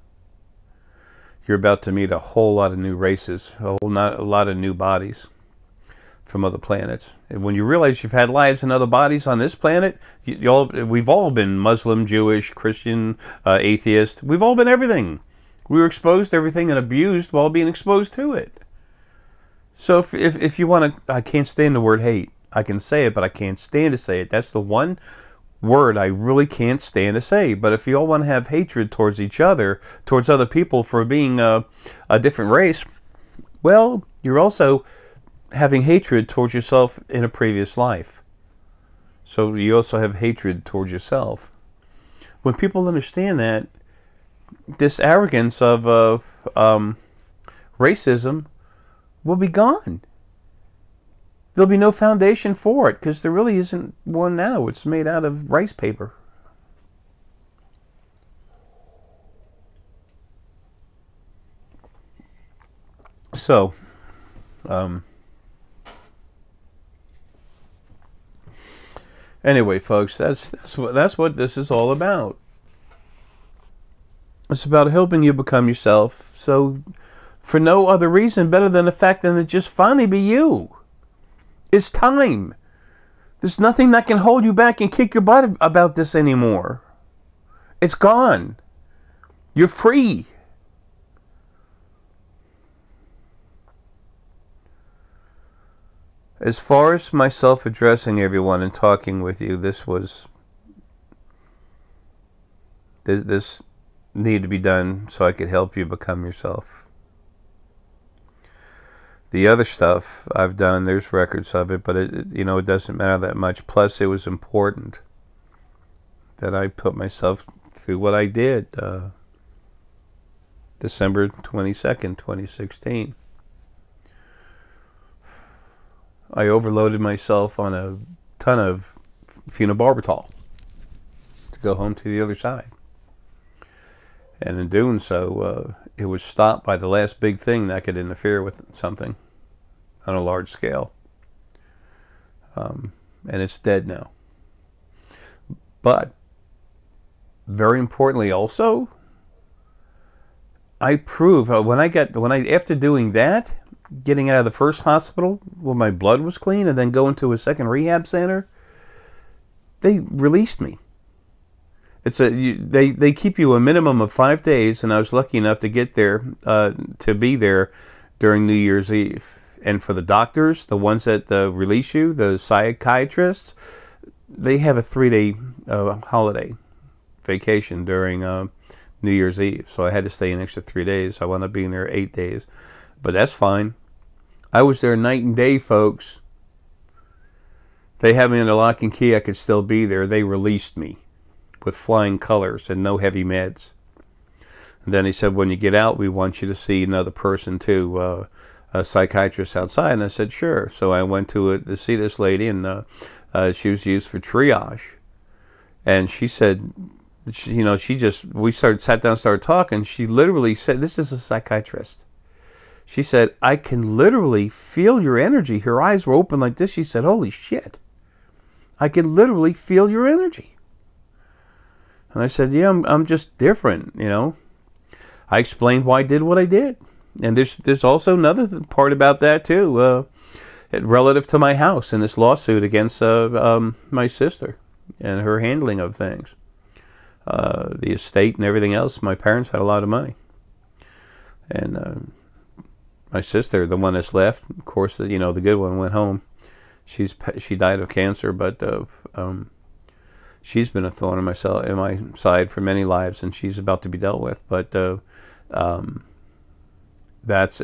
[SPEAKER 1] You're about to meet a whole lot of new races, a lot of new bodies from other planets. And when you realize you've had lives in other bodies on this planet, we've all been Muslim, Jewish, Christian, atheist. We've all been everything. We were exposed to everything and abused while being exposed to it. So if you want to, I can't stand the word hate. I can say it, but I can't stand to say it. That's the one word I really can't stand to say. But if you all want to have hatred towards each other, towards other people for being a different race, well, you're also having hatred towards yourself in a previous life. So you also have hatred towards yourself. When people understand that, this arrogance of racism will be gone. There'll be no foundation for it because there really isn't one now. It's made out of rice paper. So, anyway, folks, that's what this is all about. It's about helping you become yourself. So, for no other reason better than the fact that it just finally be you. It's time. There's nothing that can hold you back and kick your butt about this anymore. It's gone. You're free. As far as myself addressing everyone and talking with you, this needed to be done so I could help you become yourself. The other stuff I've done, there's records of it, but it doesn't matter that much. Plus, it was important that I put myself through what I did. December 22nd, 2016. I overloaded myself on a ton of phenobarbital to go home to the other side. And in doing so, it was stopped by the last big thing that could interfere with something on a large scale. And it's dead now. But, very importantly also, I proved, after doing that, getting out of the first hospital where my blood was clean and then going to a second rehab center, they released me. They keep you a minimum of 5 days, and I was lucky enough to get there, to be there during New Year's Eve. And for the doctors, the ones that release you, the psychiatrists, they have a 3-day holiday vacation during New Year's Eve. So I had to stay an extra 3 days. I wound up being there 8 days. But that's fine. I was there night and day, folks. They had me in a lock and key. I could still be there. They released me with flying colors and no heavy meds. And then he said, when you get out, we want you to see another person too, a psychiatrist outside. And I said, sure. So I went to see this lady, and she was used for triage. And she said, we sat down and started talking. She literally said, this is a psychiatrist. She said, I can literally feel your energy. Her eyes were open like this. She said, holy shit. I can literally feel your energy. And I said, yeah, I'm just different, I explained why I did what I did. And there's also another part about that, too, relative to my house in this lawsuit against my sister and her handling of things. The estate and everything else. My parents had a lot of money. And my sister, the one that's left, of course, the good one, went home. She died of cancer, but she's been a thorn in my side for many lives, and she's about to be dealt with. But that's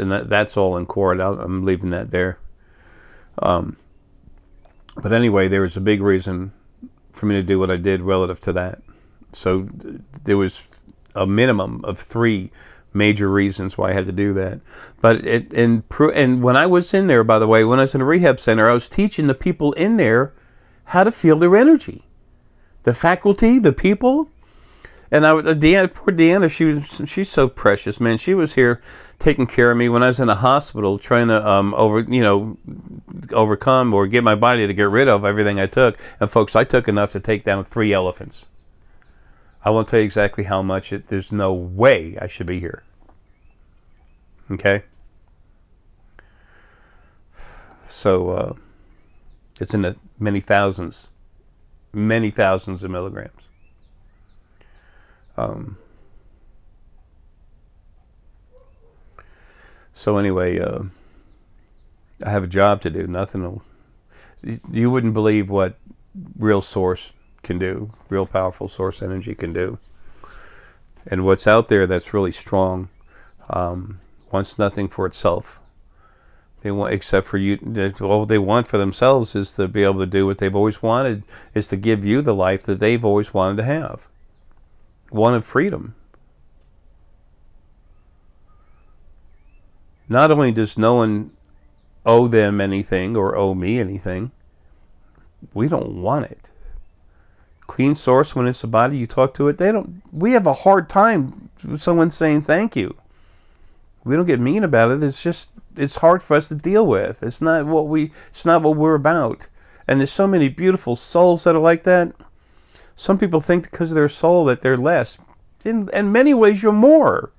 [SPEAKER 1] all in court. I'm leaving that there. But anyway, there was a big reason for me to do what I did relative to that. So there was a minimum of 3 major reasons why I had to do that. But and when I was in there, by the way, when I was in a rehab center, I was teaching the people in there how to feel their energy. The faculty, the people. And poor Deanna, she's so precious, man. She was here taking care of me when I was in a hospital, trying to overcome or get my body to get rid of everything I took. And folks, I took enough to take down 3 elephants. I won't tell you exactly how much. There's no way I should be here. Okay? So, it's in the many thousands of milligrams. So anyway, I have a job to do. You wouldn't believe what real source can do, real powerful source energy can do. And what's out there that's really strong wants nothing for itself. They want, except for you, all they want for themselves is to be able to do what they've always wanted, is to give you the life that they've always wanted to have. One of freedom. Not only does no one owe them anything or owe me anything, we don't want it. Clean source, when it's a body, you talk to it, we have a hard time with someone saying thank you. We don't get mean about it. It's hard for us to deal with. It's not what we're about. And there's so many beautiful souls that are like that. Some people think because of their soul that they're less. In many ways, you're more.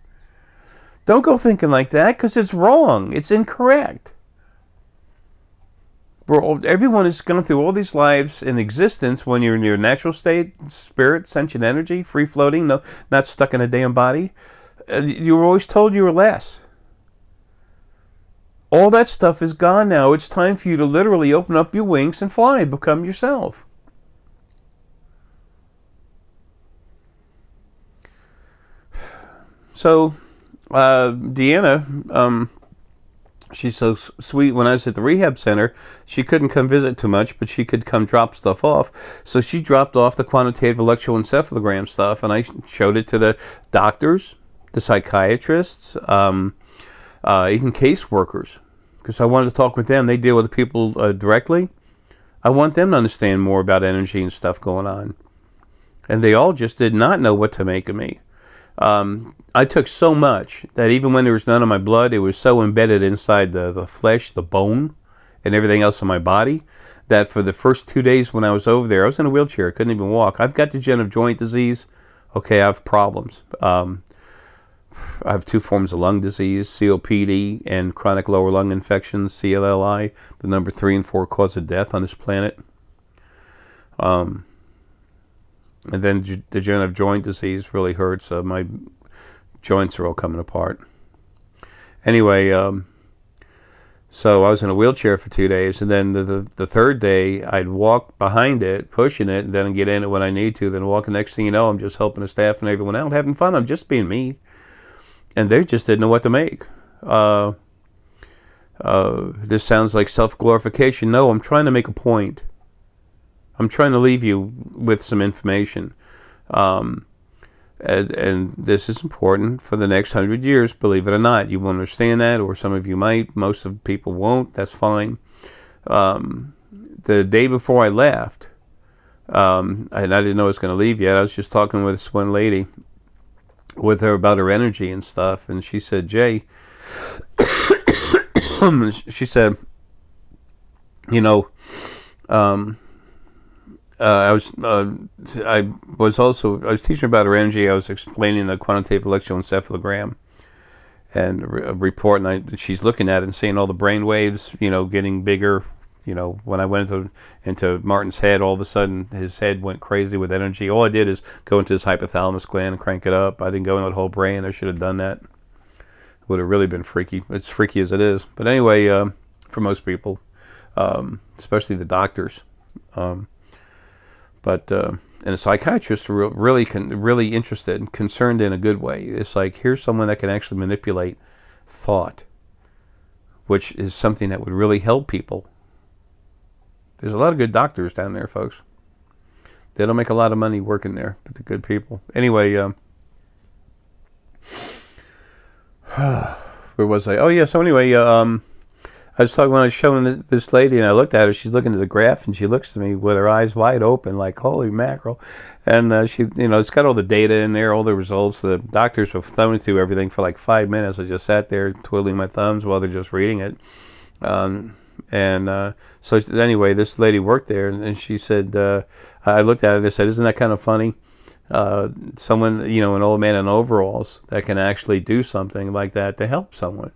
[SPEAKER 1] Don't go thinking like that, because it's wrong. It's incorrect. Everyone is going through all these lives in existence when you're in your natural state, spirit, sentient energy, free-floating, no, not stuck in a damn body. You were always told you were less. All that stuff is gone now. It's time for you to literally open up your wings and fly, become yourself. So, Deanna, she's so sweet. When I was at the rehab center, she couldn't come visit too much, but she could come drop stuff off. So she dropped off the quantitative electroencephalogram stuff, and I showed it to the doctors, the psychiatrists, even caseworkers, because I wanted to talk with them. They deal with the people directly. I want them to understand more about energy and stuff going on. And they all just did not know what to make of me. I took so much that even when there was none of my blood, it was so embedded inside the flesh, the bone, and everything else in my body, that for the first 2 days when I was over there, I was in a wheelchair. I couldn't even walk. I've got degenerative joint disease. Okay, I have problems. I have 2 forms of lung disease, COPD and chronic lower lung infections, CLLI, the number 3 and 4 cause of death on this planet. And then degenerative joint disease really hurts. My joints are all coming apart. Anyway, so I was in a wheelchair for 2 days, and then the third day I'd walk behind it, pushing it, and then get in it when I need to, then walk. The next thing you know, I'm just helping the staff and everyone out, having fun. I'm just being me. And they just didn't know what to make. This sounds like self-glorification. No, I'm trying to make a point. I'm trying to leave you with some information. And this is important for the next 100 years, believe it or not. You won't understand that, or some of you might. Most of the people won't. That's fine. The day before I left, and I didn't know I was going to leave yet, I was just talking with this one lady, with her about her energy and stuff, and she said, Jay, she said, you know, I was teaching about her energy. I was explaining the quantitative electroencephalogram and a report, and she's looking at it and seeing all the brain waves, you know, getting bigger. You know, when I went into Martin's head, all of a sudden his head went crazy with energy. All I did is go into his hypothalamus gland and crank it up. I didn't go into the whole brain. I should have done that. It would have really been freaky. It's freaky as it is. But anyway, for most people, especially the doctors. And a psychiatrist really interested and concerned in a good way. It's like, here's someone that can actually manipulate thought, which is something that would really help people. There's a lot of good doctors down there, folks. They don't make a lot of money working there, but they're good people. Anyway, where was I? Oh, yeah, so anyway, I was talking when I was showing this lady, and I looked at her. She's looking at the graph, and she looks at me with her eyes wide open, like, holy mackerel. And she, you know, it's got all the data in there, all the results. The doctors were thumbing through everything for like 5 minutes. I just sat there twiddling my thumbs while they're just reading it. So anyway, this lady worked there, and she said, I looked at it and I said, isn't that kind of funny? Someone, you know, an old man in overalls that can actually do something like that to help someone.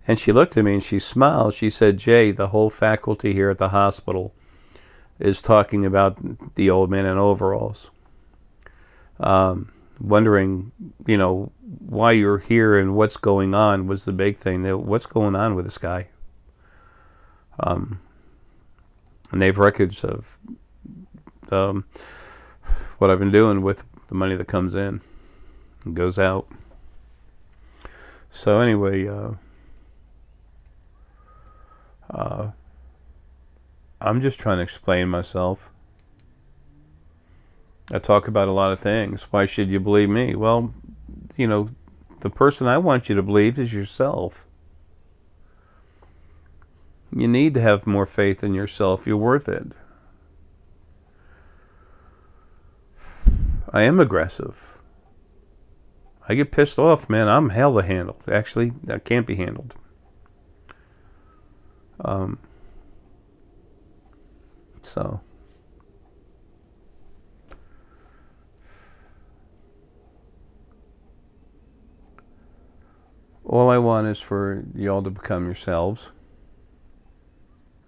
[SPEAKER 1] And she looked at me and she smiled. She said, Jay, the whole faculty here at the hospital is talking about the old man in overalls. Wondering, you know, why you're here and what's going on was the big thing. What's going on with this guy? And they have records of what I've been doing with the money that comes in and goes out. So anyway, I'm just trying to explain myself. I talk about a lot of things. Why should you believe me? Well, you know, the person I want you to believe is yourself. You need to have more faith in yourself. You're worth it. I am aggressive. I get pissed off, man. I'm hell to handle. Actually, that can't be handled. So. All I want is for y'all to become yourselves.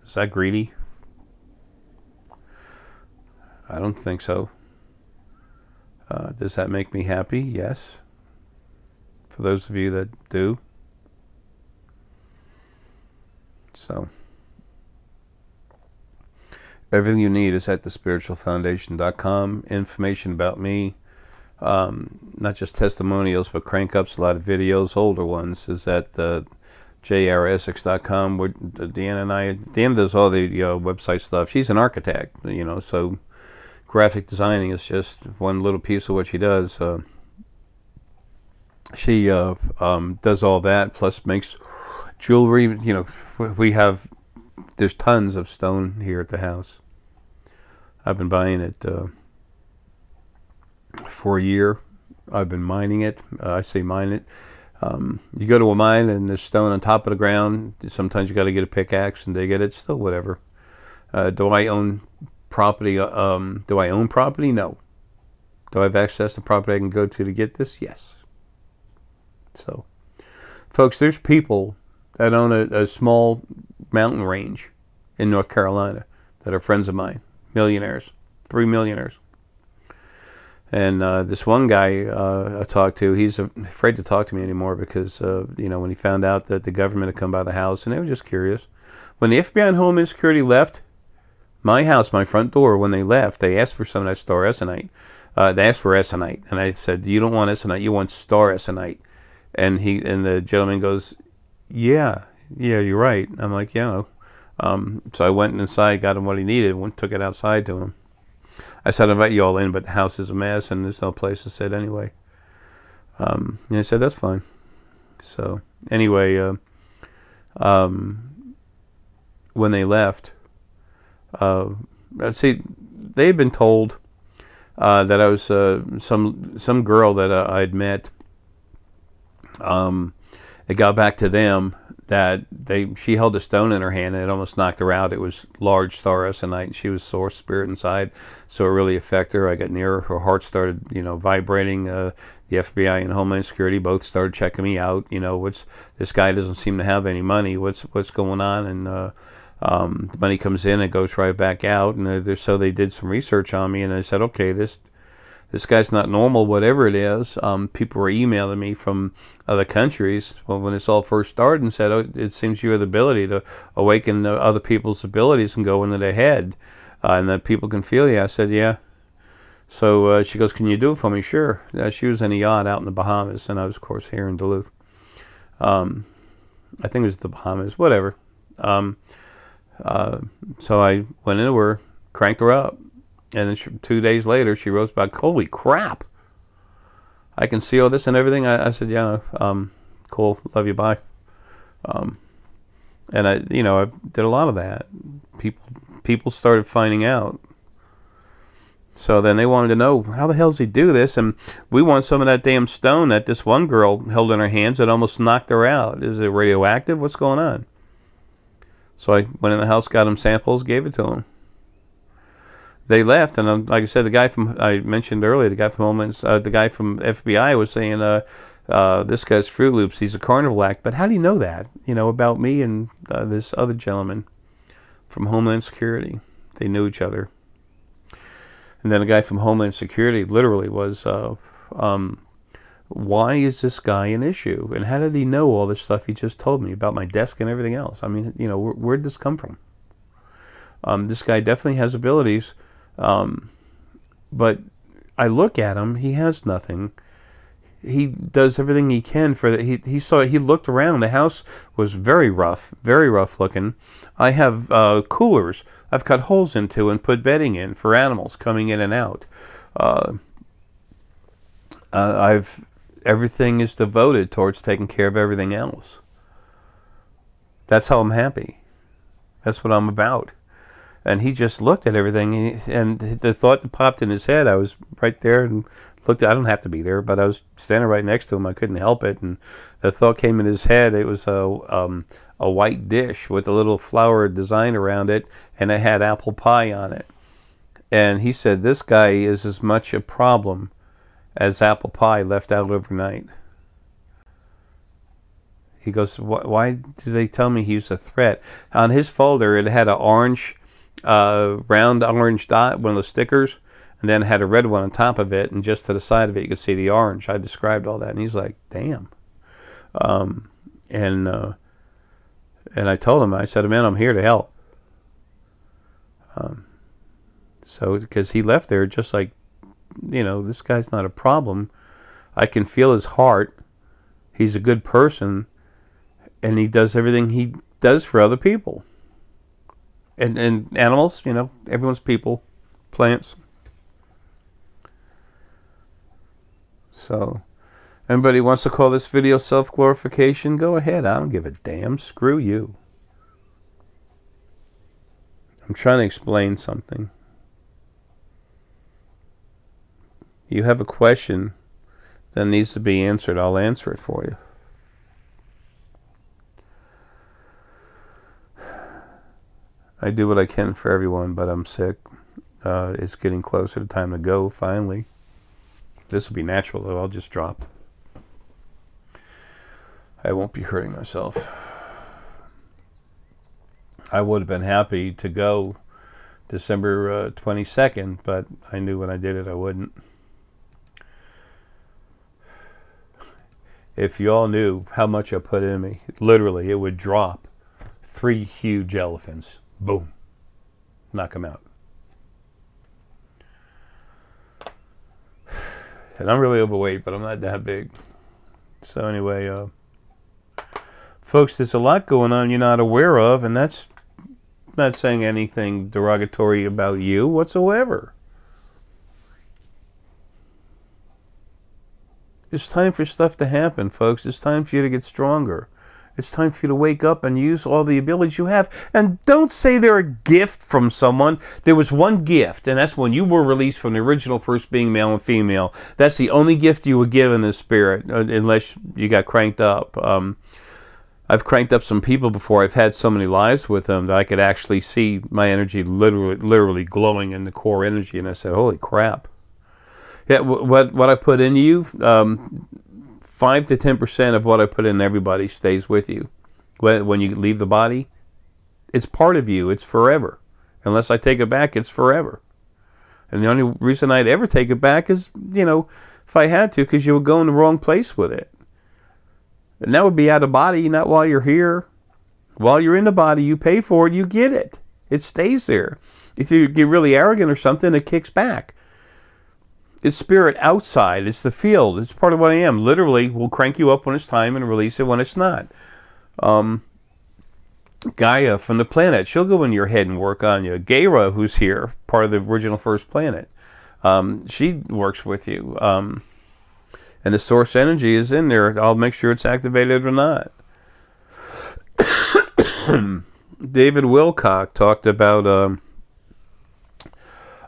[SPEAKER 1] Is that greedy? I don't think so. Does that make me happy? Yes. For those of you that do. So, everything you need is at thespiritualfoundation.com. Information about me, not just testimonials, but crank-ups, a lot of videos, older ones, is at Essex.com, where Deanna does all the website stuff. She's an architect, so graphic designing is just one little piece of what she does. She does all that, plus makes jewelry. There's tons of stone here at the house. I've been buying it for a year. I've been mining it. I say mine it. You go to a mine and there's stone on top of the ground. Sometimes you got to get a pickaxe and dig it. It's still whatever. Do I own property? Do I own property? No. Do I have access to property I can go to get this? Yes. So, folks, there's people that own a small mountain range in North Carolina that are friends of mine, millionaires, 3 millionaires. And this one guy I talked to, he's afraid to talk to me anymore because, when he found out that the government had come by the house, and they were just curious. When the FBI and Homeland Security left my house, my front door, when they left, they asked for some of that star Essenite. They asked for Essenite, and I said, "You don't want Essenite, you want star Essenite." And the gentleman goes, yeah, you're right. I'm like, yeah. So I went inside, got him what he needed, took it outside to him. I said, "I invite you all in, but the house is a mess and there's no place to sit anyway." And he said, "That's fine." So anyway, when they left, see, they had been told that I was some girl that I'd met. It got back to them that she held a stone in her hand and it almost knocked her out. It was large star Essenite, and she was source spirit inside, so it really affected her. I got near her. Her heart started, vibrating. The FBI and Homeland Security both started checking me out. This guy doesn't seem to have any money. What's going on? And the money comes in and goes right back out. And so they did some research on me, and they said, okay, this guy's not normal, whatever it is. People were emailing me from other countries when this all first started and said, "Oh, it seems you have the ability to awaken other people's abilities and go into their head, and that people can feel you." I said, "Yeah." So she goes, "Can you do it for me?" Sure. She was in a yacht out in the Bahamas, and I was, of course, here in Duluth. I think it was the Bahamas, whatever. So I went into her, cranked her up. And then 2 days later, she wrote back, "Holy crap! I can see all this and everything." I said, "Yeah, cool, love you, bye." And I did a lot of that. People started finding out. So then they wanted to know, how the hell does he do this? And we want some of that damn stone that this one girl held in her hands that almost knocked her out. Is it radioactive? What's going on? So I went in the house, got him samples, gave it to him. They left, and like I said, the guy I mentioned earlier, the guy from FBI was saying, this guy's Fruit Loops, he's a carnival act. But how do you know that? About me and this other gentleman from Homeland Security. They knew each other. And then a guy from Homeland Security literally was, why is this guy an issue? And how did he know all this stuff he just told me about my desk and everything else? I mean, where'd this come from? This guy definitely has abilities. But I look at him, he has nothing. He does everything he can for that. He looked around. The house was very rough looking. I have coolers I've cut holes into and put bedding in for animals coming in and out. Everything is devoted towards taking care of everything else. That's how I'm happy. That's what I'm about. And he just looked at everything, and the thought that popped in his head, I was right there and looked. I don't have to be there, but I was standing right next to him. I couldn't help it, and the thought came in his head. It was a white dish with a little flower design around it, and it had apple pie on it. And he said, "This guy is as much a problem as apple pie left out overnight." He goes, why did they tell me he was a threat? On his folder, it had an orange, round orange dot, one of those stickers, and then it had a red one on top of it, and just to the side of it, you could see the orange. I described all that, and he's like, damn. And I told him, I said, man, I'm here to help. So, because he left there just like, you know, this guy's not a problem. I can feel his heart. He's a good person, and he does everything he does for other people. And animals, you know, everyone's people, plants. So, anybody wants to call this video self-glorification, go ahead. I don't give a damn. Screw you. I'm trying to explain something. You have a question that needs to be answered, I'll answer it for you. I do what I can for everyone, but I'm sick. It's getting closer to time to go, finally. This will be natural, though. I'll just drop. I won't be hurting myself. I would have been happy to go December 22nd, but I knew when I did it I wouldn't. If you all knew how much I put in me, literally, it would drop 3 huge elephants. Boom. Knock them out. And I'm really overweight, but I'm not that big. So anyway, folks, there's a lot going on you're not aware of, and that's not saying anything derogatory about you whatsoever. It's time for stuff to happen, folks. It's time for you to get stronger. It's time for you to wake up and use all the abilities you have. And don't say they're a gift from someone. There was one gift, and that's when you were released from the original first being male and female. That's the only gift you were given in the spirit, unless you got cranked up. I've cranked up some people before. I've had so many lives with them that I could actually see my energy literally glowing in the core energy, and I said, holy crap. Yeah, what I put in you, 5 to 10% of what I put in everybody stays with you. When you leave the body, it's part of you. It's forever. Unless I take it back, it's forever. And the only reason I'd ever take it back is, you know, if I had to, because you would go in the wrong place with it. And that would be out of body, not while you're here. While you're in the body, you pay for it, you get it. It stays there. If you get really arrogant or something, it kicks back. It's spirit outside. It's the field. It's part of what I am. Literally, we'll crank you up when it's time and release it when it's not. Gaia from the planet, she'll go in your head and work on you. Gaira, who's here, part of the original first planet, she works with you. And the source energy is in there. I'll make sure it's activated or not. David Wilcock talked about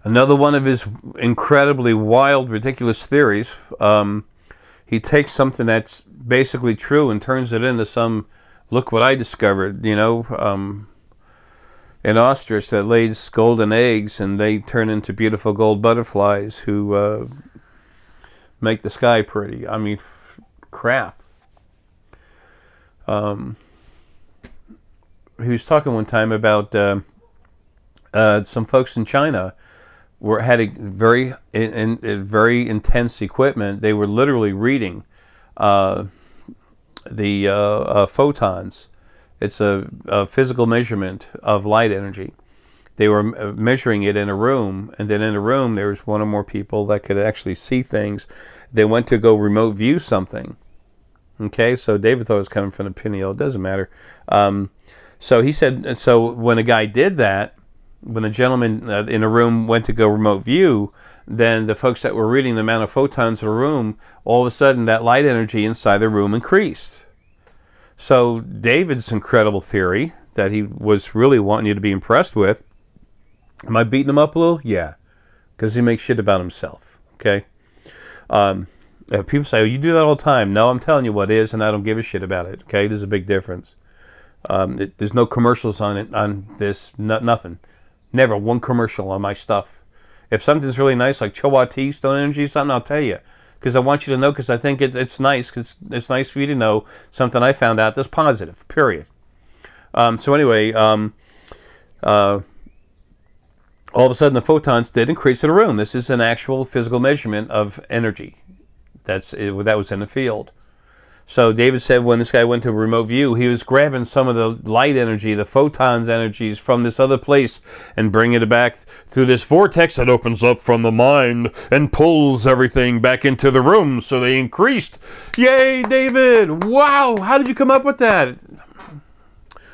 [SPEAKER 1] another one of his incredibly wild, ridiculous theories. He takes something that's basically true and turns it into some, look what I discovered, you know, an ostrich that lays golden eggs and they turn into beautiful gold butterflies who make the sky pretty. I mean, crap. He was talking one time about some folks in China had a very intense equipment. They were literally reading the photons. It's a physical measurement of light energy. They were measuring it in a room, and then in a room there was one or more people that could actually see things. They went to go remote view something. Okay, so David thought it was coming from the pineal. It doesn't matter. So he said, so when a guy did that, when the gentleman in a room went to go remote view, then the folks that were reading the amount of photons in a room, all of a sudden that light energy inside the room increased. So David's incredible theory that he was really wanting you to be impressed with, am I beating him up a little? Yeah, because he makes shit about himself, okay? People say, oh, you do that all the time. No, I'm telling you what is, and I don't give a shit about it, okay? There's a big difference. There's no commercials on it, on this, nothing. Never one commercial on my stuff. If something's really nice, like Chowa Tea, Stone Energy, something, I'll tell you. because I want you to know, because I think it's nice, because it's nice for you to know something I found out that's positive, period. So anyway, all of a sudden the photons did increase in the room. This is an actual physical measurement of energy. That was in the field. So David said when this guy went to remote view, he was grabbing some of the light energy, the photons energies from this other place, and bringing it back through this vortex that opens up from the mind and pulls everything back into the room. So they increased. Yay, David! Wow, how did you come up with that?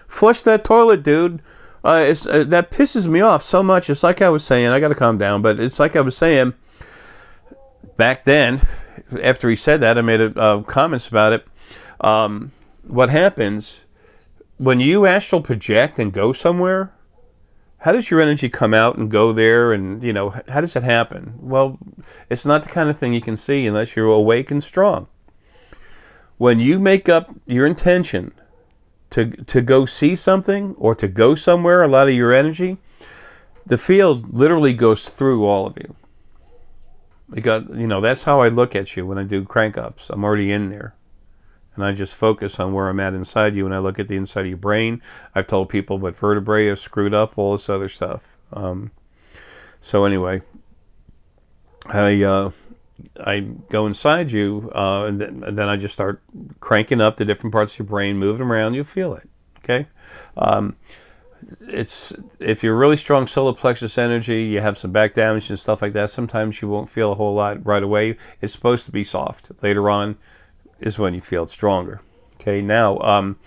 [SPEAKER 1] Flush that toilet, dude. That pisses me off so much. It's like I was saying, I got to calm down, but it's like I was saying back then. After he said that, I made comments about it. What happens when you astral project and go somewhere? How does your energy come out and go there? And, you know, how does it happen? Well, it's not the kind of thing you can see unless you're awake and strong. When you make up your intention to go see something or to go somewhere, a lot of your energy, the field literally goes through all of you. That's how I look at you when I do crank-ups. I'm already in there. And I just focus on where I'm at inside you, and I look at the inside of your brain. I've told people what vertebrae are screwed up, all this other stuff. So anyway, I go inside you, and then I just start cranking up the different parts of your brain, moving around. You'll feel it, okay? If you're really strong solar plexus energy, you have some back damage and stuff like that, sometimes you won't feel a whole lot right away. It's supposed to be soft. Later on is when you feel it stronger. Okay, now,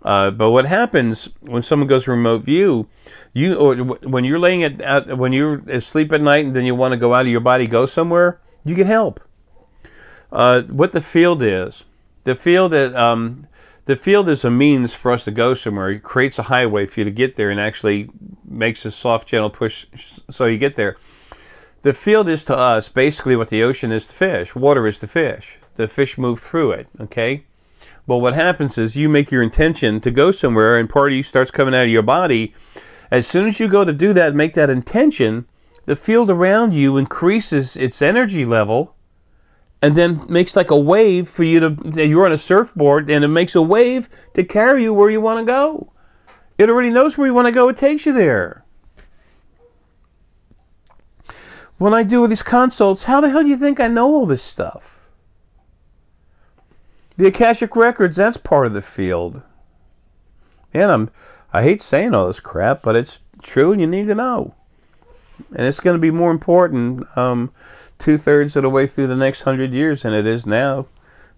[SPEAKER 1] but what happens when someone goes remote view, when you're laying when you're asleep at night and then you want to go out of your body, go somewhere, you get help. What the field is, the field is a means for us to go somewhere. It creates a highway for you to get there and actually makes a soft, gentle push so you get there. The field is to us basically what the ocean is to fish. Water is to fish. The fish move through it, okay? Well, what happens is you make your intention to go somewhere and part of you starts coming out of your body. As soon as you go to do that and make that intention, the field around you increases its energy level and then makes like a wave for you to, you're on a surfboard, and it makes a wave to carry you where you want to go. It already knows where you want to go. It takes you there. When I do these consults, how the hell do you think I know all this stuff? The Akashic Records, that's part of the field. And I hate saying all this crap, but it's true and you need to know. And it's going to be more important 2/3 of the way through the next 100 years than it is now.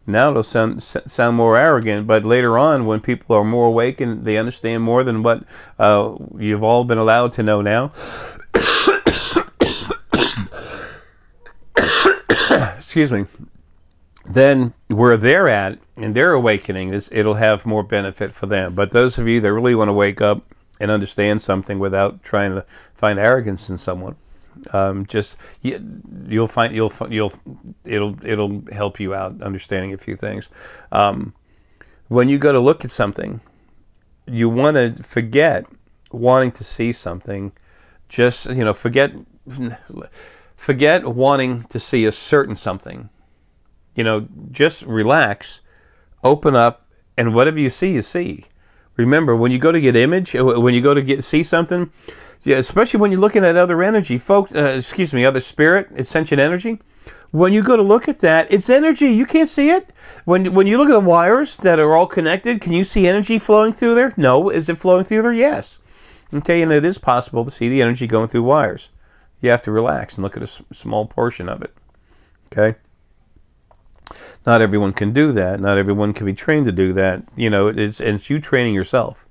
[SPEAKER 1] Now it'll sound more arrogant, but later on, when people are more awake and they understand more than what you've all been allowed to know now, excuse me, then where they're at and their awakening, it'll have more benefit for them. But those of you that really want to wake up and understand something without trying to find arrogance in someone, it'll help you out understanding a few things. When you go to look at something, you want to forget wanting to see something. Just forget wanting to see a certain something. Just relax, open up, and whatever you see, you see. Remember, when you go to get when you go to see something, yeah, especially when you're looking at other energy, other spirit, it's sentient energy. When you go to look at that, it's energy. You can't see it. When you look at the wires that are all connected, can you see energy flowing through there? No. Is it flowing through there? Yes. Okay, and it is possible to see the energy going through wires. You have to relax and look at a small portion of it. Okay? Not everyone can do that. Not everyone can be trained to do that. It's you training yourself.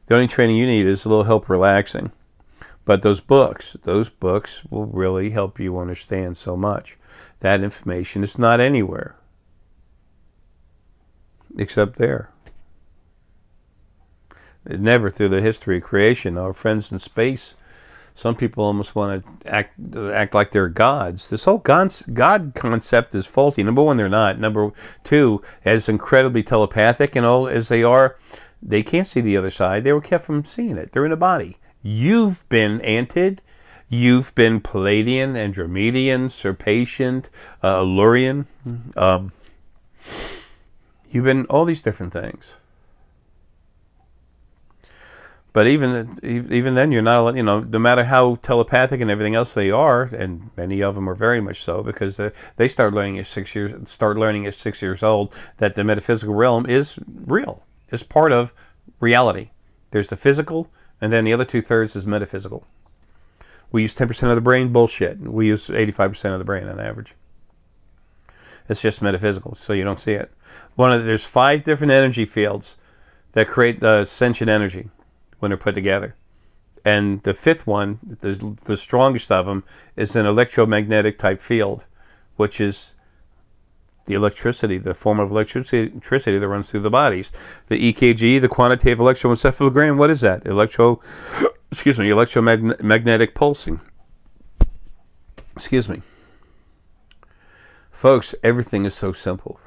[SPEAKER 1] The only training you need is a little help relaxing. But those books will really help you understand so much. That information is not anywhere except there. Never through the history of creation. Our friends in space, some people almost want to act like they're gods. This whole God concept is faulty. Number one, they're not. Number two, as incredibly telepathic and all as they are, they can't see the other side. They were kept from seeing it. They're in a body. You've been anted. You've been Palladian, Andromedian, Serpatian, Allurian. You've been all these different things. But even then, you're not, no matter how telepathic and everything else they are, and many of them are very much so, because they start learning at 6 years old that the metaphysical realm is real. It's part of reality. There's the physical, and then the other 2/3 is metaphysical. We use 10% of the brain, bullshit. We use 85% of the brain on average. It's just metaphysical, so you don't see it. There's 5 different energy fields that create the sentient energy when they're put together. And the 5th one, the strongest of them, is an electromagnetic type field, which is the electricity, the form of electricity that runs through the bodies. The EKG, the quantitative electroencephalogram, what is that? Electromagnetic pulsing. Excuse me. Folks, everything is so simple.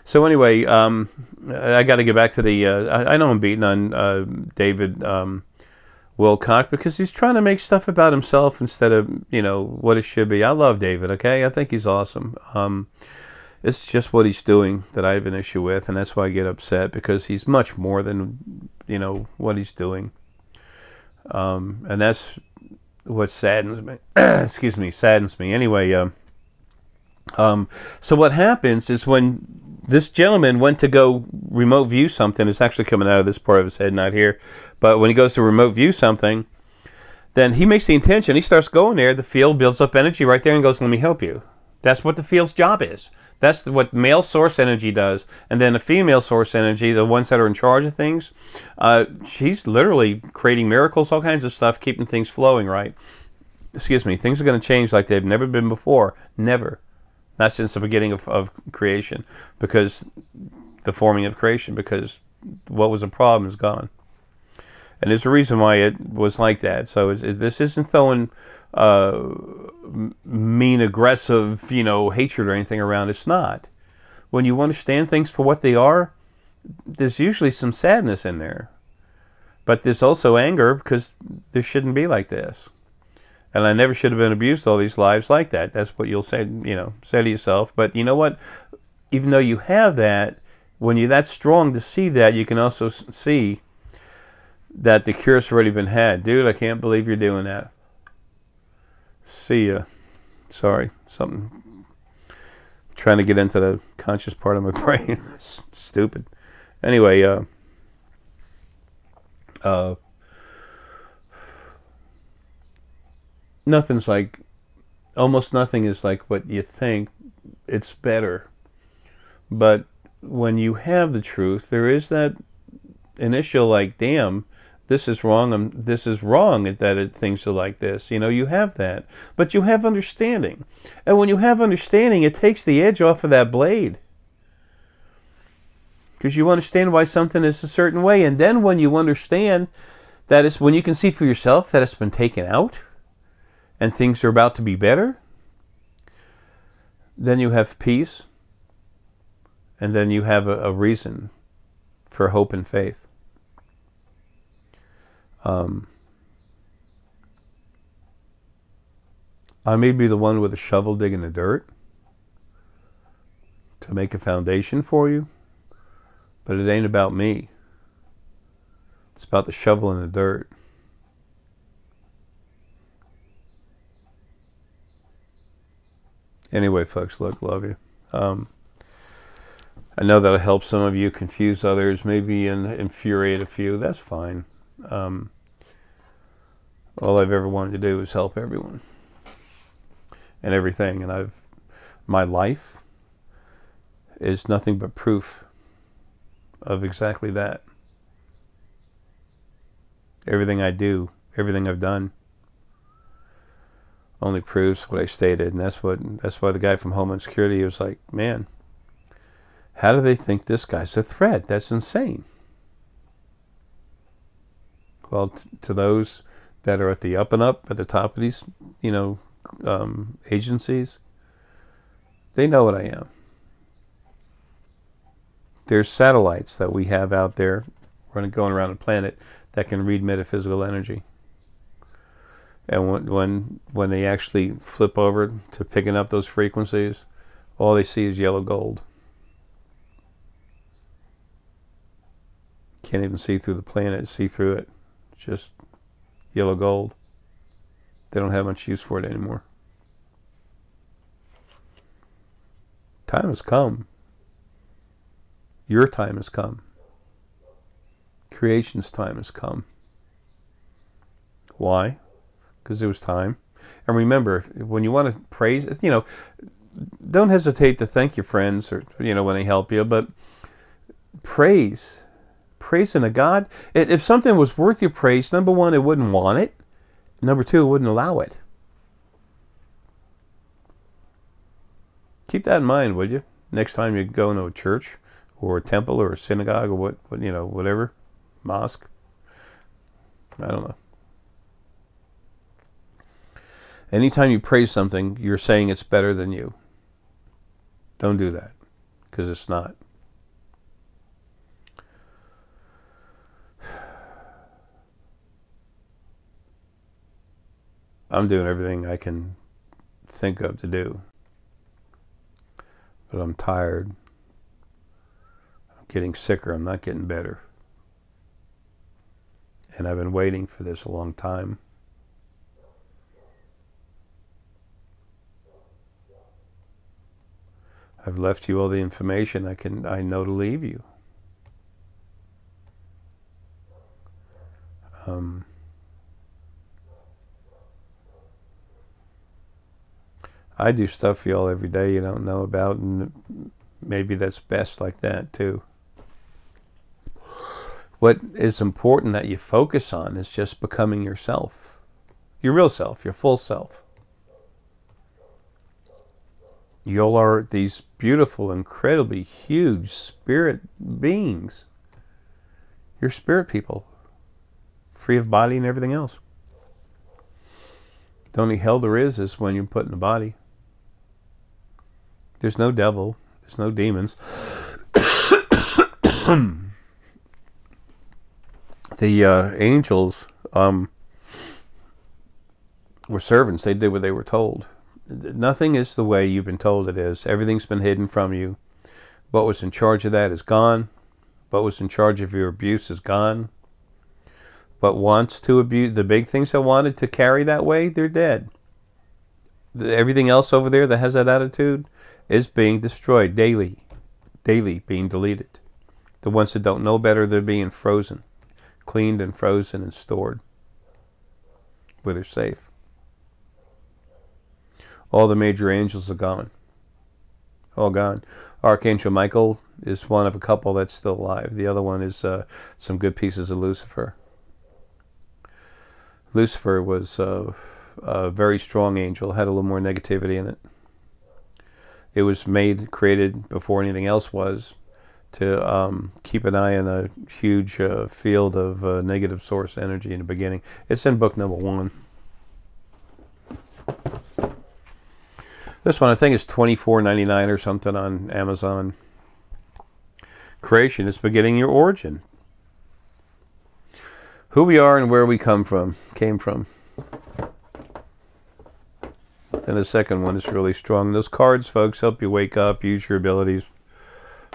[SPEAKER 1] So anyway, I got to get back to the, I know I'm beating on David Wilcock because he's trying to make stuff about himself instead of, what it should be. I love David, okay? I think he's awesome. It's just what he's doing that I have an issue with, and that's why I get upset, because he's much more than, what he's doing. And that's what saddens me. Excuse me, saddens me. Anyway, so what happens is when this gentleman went to go remote view something, it's actually coming out of this part of his head, not here, but when he goes to remote view something, then he makes the intention, he starts going there, the field builds up energy right there and goes, let me help you. That's what the field's job is. That's what male source energy does. And then the female source energy, the ones that are in charge of things, she's literally creating miracles, all kinds of stuff, keeping things flowing right. Excuse me, things are going to change like they've never been before. Never. Not since the beginning of creation, because the forming of creation, because what was a problem is gone. And there's a reason why it was like that. So this isn't throwing mean, aggressive, hatred or anything around. It's not. When you understand things for what they are, there's usually some sadness in there. But there's also anger, because this shouldn't be like this. And I never should have been abused all these lives like that. That's what you'll say, say to yourself. But you know what? Even though you have that, when you're that strong to see that, you can also see that the cure's already been had. Dude, I can't believe you're doing that. See ya. Sorry, something. Trying to get into the conscious part of my brain. Stupid. Anyway, almost nothing is like what you think. It's better. But when you have the truth, there is that initial damn, this is wrong, this is wrong that things are like this. You have that. But you have understanding. And when you have understanding, it takes the edge off of that blade. Because you understand why something is a certain way. And then when you understand that it's when you can see for yourself that it's been taken out, and things are about to be better, then you have peace, and then you have a reason for hope and faith. I may be the one with a shovel digging the dirt to make a foundation for you, but it ain't about me. It's about the shovel in the dirt. Anyway, folks, look, love you. I know that'll help some of you, confuse others, maybe infuriate a few. That's fine. All I've ever wanted to do is help everyone and everything. And my life is nothing but proof of exactly that. Everything I do, everything I've done, only proves what I stated. And that's why the guy from Homeland Security was like, man, how do they think this guy's a threat? That's insane. Well, to those that are at the up and up, at the top of these, agencies, they know what I am. There's satellites that we have out there going around the planet that can read metaphysical energy. And when they actually flip over to picking up those frequencies, all they see is yellow gold. Can't even see through the planet, see through it. It's just yellow gold. They don't have much use for it anymore. Time has come. Your time has come. Creation's time has come. Why? Because there was time. And remember, when you want to praise, don't hesitate to thank your friends or, when they help you, but praising a God. If something was worth your praise, number one, it wouldn't want it. Number two, it wouldn't allow it. Keep that in mind, would you? Next time you go into a church or a temple or a synagogue or whatever, mosque. I don't know. Anytime you praise something, you're saying it's better than you. Don't do that, because it's not. I'm doing everything I can think of to do. But I'm tired. I'm getting sicker. I'm not getting better. And I've been waiting for this a long time. I've left you all the information I know to leave you. I do stuff for y'all every day you don't know about, and maybe that's best like that too. What is important that you focus on is just becoming yourself. Your real self, your full self. You all are these beautiful, incredibly huge spirit beings. You're spirit people, free of body and everything else. The only hell there is when you're put in the body. There's no devil. There's no demons. The angels were servants. They did what they were told. Nothing is the way you've been told it is. Everything's been hidden from you. What was in charge of that is gone. What was in charge of your abuse is gone. What wants to abuse, the big things that wanted to carry that way, they're dead. Everything else over there that has that attitude is being destroyed daily. Daily being deleted. The ones that don't know better, they're being frozen. Cleaned and frozen and stored where they're safe. All the major angels are gone. All gone. Archangel Michael is one of a couple that's still alive. The other one is some good pieces of Lucifer. Lucifer was a very strong angel, had a little more negativity in it. It was created before anything else was, to keep an eye on a huge field of negative source energy in the beginning. It's in book number 1. This one I think is $24.99 or something on Amazon. Creation is beginning your origin. Who we are and where we came from. And the second one is really strong. Those cards, folks, help you wake up, use your abilities.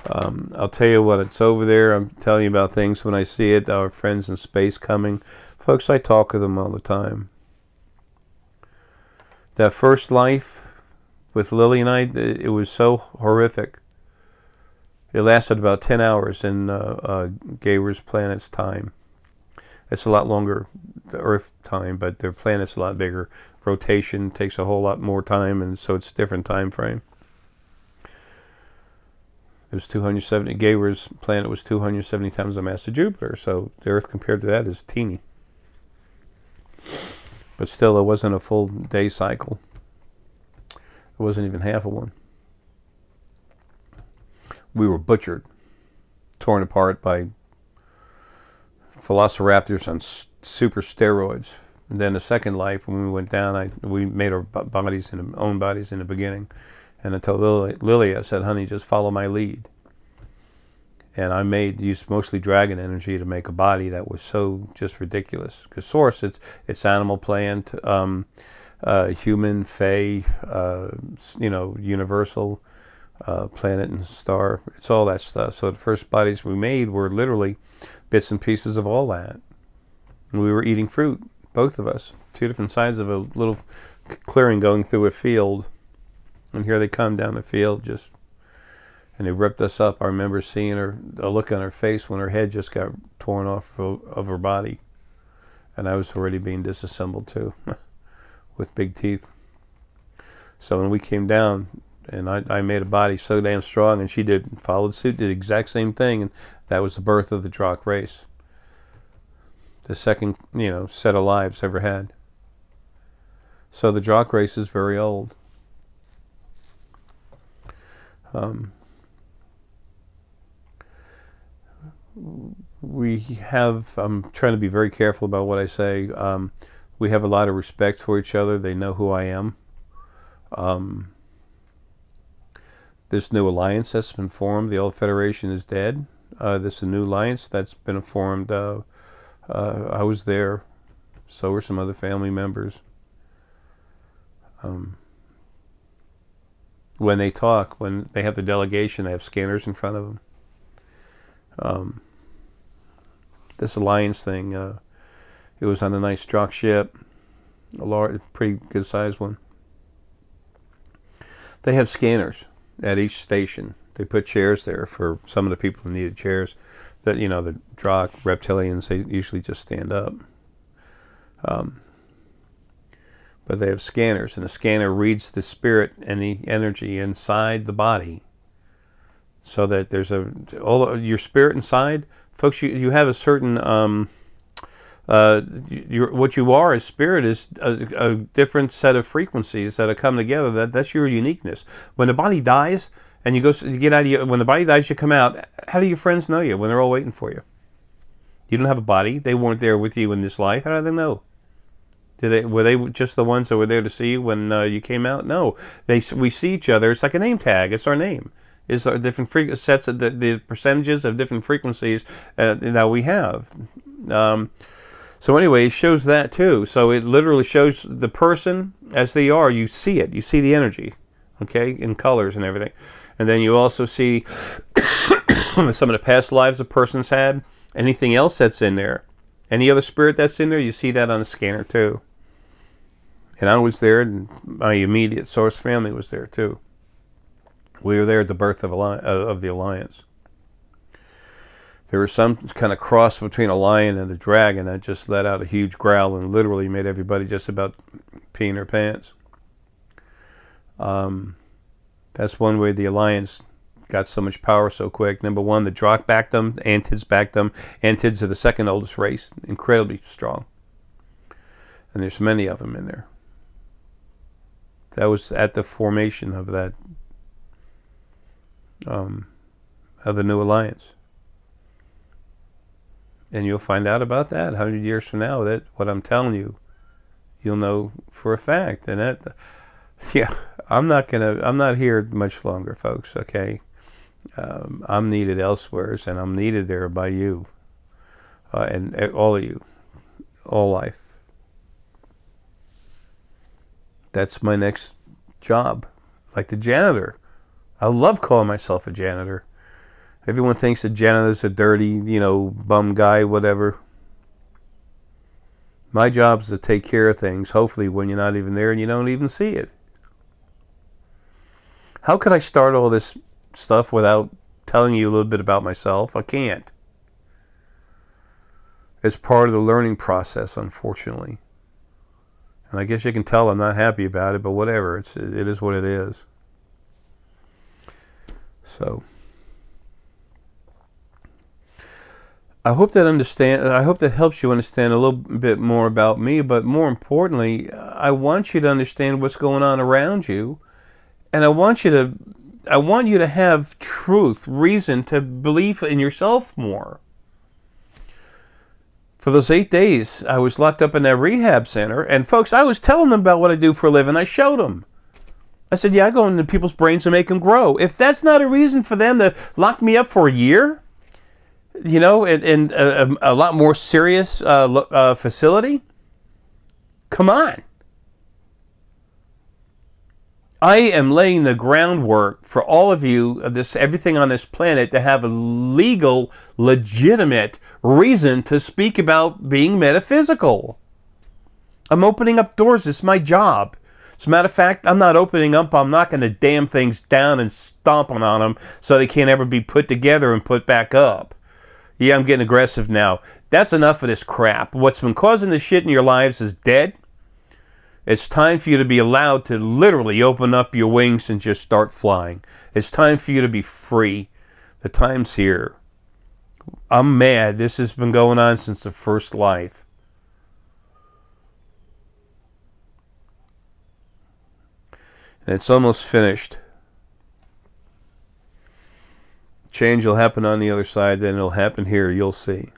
[SPEAKER 1] I'll tell you what, it's over there. I'm telling you about things when I see it. Our friends in space coming. Folks, I talk with them all the time. That first life with Lily and I, it was so horrific. It lasted about 10 hours in Gawer's planet's time. It's a lot longer, the Earth time, but their planet's a lot bigger. Rotation takes a whole lot more time, and so it's a different time frame. It was 270. Gawer's planet was 270 times the mass of Jupiter, so the Earth compared to that is teeny. But still, it wasn't a full day cycle. It wasn't even half of one. We were butchered, torn apart by velociraptors on super steroids. And then the second life, when we went down, we made our own bodies in the beginning. And I told Lily, I said, honey, just follow my lead. And I used mostly dragon energy to make a body that was so just ridiculous. Because source, it's animal, plant, human, fae, universal, planet and star. It's all that stuff. So the first bodies we made were literally bits and pieces of all that. And we were eating fruit, both of us, two different sides of a little clearing going through a field. And here they come down the field, and they ripped us up. I remember seeing a look on her face when her head just got torn off of her body. And I was already being disassembled too, with big teeth. So when we came down, and I made a body so damn strong, and she followed suit, did the exact same thing, and that was the birth of the Drakh race. The second, set of lives ever had. So the Drakh race is very old. I'm trying to be very careful about what I say. We have a lot of respect for each other. They know who I am. This new alliance that's been formed, the old Federation is dead. This is a new alliance that's been formed. I was there. So were some other family members. When they talk, when they have the delegation, they have scanners in front of them. This alliance thing, it was on a nice Drakh ship, a large, pretty good sized one. They have scanners at each station. They put chairs there for some of the people who needed chairs. That the Drakh reptilians, they usually just stand up. But they have scanners, and the scanner reads the spirit and the energy inside the body, so that there's your spirit inside, folks. You have a certain what you are as spirit is a different set of frequencies that have come together. That's your uniqueness. When the body dies and you get out of when the body dies, you come out. How do your friends know you when they're all waiting for you? You don't have a body. They weren't there with you in this life. How do they know? Were they just the ones that were there to see you when you came out? No, we see each other. It's like a name tag. It's our name. It's our different sets of the percentages of different frequencies that we have. So anyway, it shows that too. So it literally shows the person as they are. You see it. You see the energy, okay, in colors and everything. And then you also see some of the past lives a person's had. Anything else that's in there. Any other spirit that's in there, you see that on the scanner too. And I was there, and my immediate source family was there too. We were there at the birth of the alliance. There was some kind of cross between a lion and a dragon that just let out a huge growl and literally made everybody just about pee in their pants. That's one way the alliance got so much power so quick. Number one, the Drakh backed them, the Antids backed them. Antids are the second oldest race, incredibly strong. And there's many of them in there. That was at the formation of that, of the new alliance. And you'll find out about that 100 years from now. That what I'm telling you, you'll know for a fact. And that, yeah, I'm not here much longer, folks. Okay. I'm needed elsewhere, and I'm needed there by you, and all of you, all life. That's my next job, like the janitor. I love calling myself a janitor. Everyone thinks a janitor's a dirty, bum guy, whatever. My job is to take care of things, hopefully when you're not even there and you don't even see it. How could I start all this stuff without telling you a little bit about myself? I can't. It's part of the learning process, unfortunately. And I guess you can tell I'm not happy about it, but whatever. It is what it is. So I hope that helps you understand a little bit more about me, but more importantly, I want you to understand what's going on around you, and I want you to have truth, reason to believe in yourself more. For those 8 days, I was locked up in that rehab center, and folks, I was telling them about what I do for a living. I showed them. I said, yeah, I go into people's brains and make them grow. If that's not a reason for them to lock me up for a year, you know, in a lot more serious facility. Come on. I am laying the groundwork for all of you, everything on this planet, to have a legal, legitimate reason to speak about being metaphysical. I'm opening up doors. It's my job. As a matter of fact, I'm not opening up. I'm knocking the damn things down and stomping on them so they can't ever be put together and put back up. Yeah, I'm getting aggressive now. That's enough of this crap. What's been causing this shit in your lives is dead. It's time for you to be allowed to literally open up your wings and just start flying. It's time for you to be free. The time's here. I'm mad. This has been going on since the first life. And it's almost finished. Change will happen on the other side, then it'll happen here. You'll see.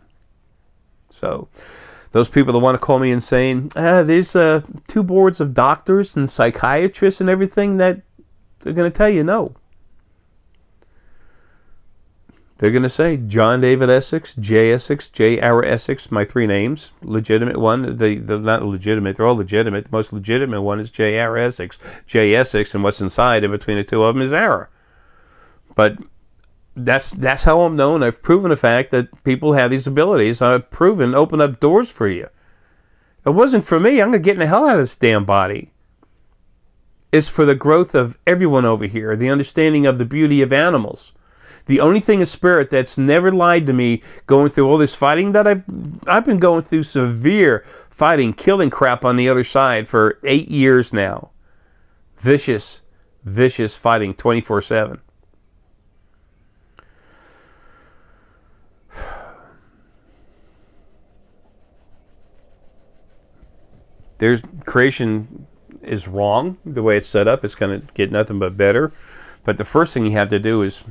[SPEAKER 1] So, those people that want to call me insane, there's 2 boards of doctors and psychiatrists and everything that they're going to tell you no. They're going to say John David Essex, J. Essex, J. Arae Essex, my 3 names. Legitimate one. They're not legitimate. They're all legitimate. The most legitimate one is J. Arae Essex. J. Essex, and what's inside in between the 2 of them is Arae. But that's how I'm known. I've proven the fact that people have these abilities. I've proven open up doors for you. It wasn't for me. I'm going to get in the hell out of this damn body. It's for the growth of everyone over here. The understanding of the beauty of animals. The only thing in spirit that's never lied to me going through all this fighting that I've been going through severe fighting, killing crap on the other side for 8 years now. Vicious, vicious fighting 24/7. There's creation is wrong the way it's set up. It's going to get nothing but better. But the first thing you have to do is,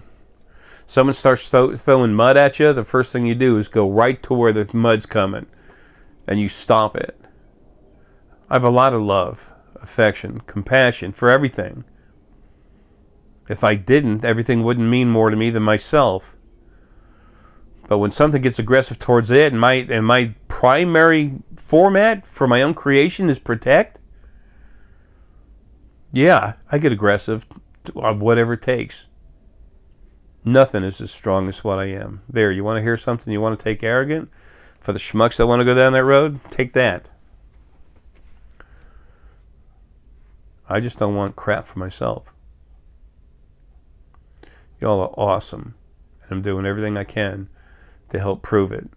[SPEAKER 1] someone starts throwing mud at you, the first thing you do is go right to where the mud's coming, and you stop it. I have a lot of love, affection, compassion for everything. If I didn't, everything wouldn't mean more to me than myself. But when something gets aggressive towards it, and my primary format for my own creation is protect, yeah, I get aggressive on whatever it takes. Nothing is as strong as what I am. There, you want to hear something you want to take arrogant? For the schmucks that want to go down that road, take that. I just don't want crap for myself. Y'all are awesome. And I'm doing everything I can to help prove it.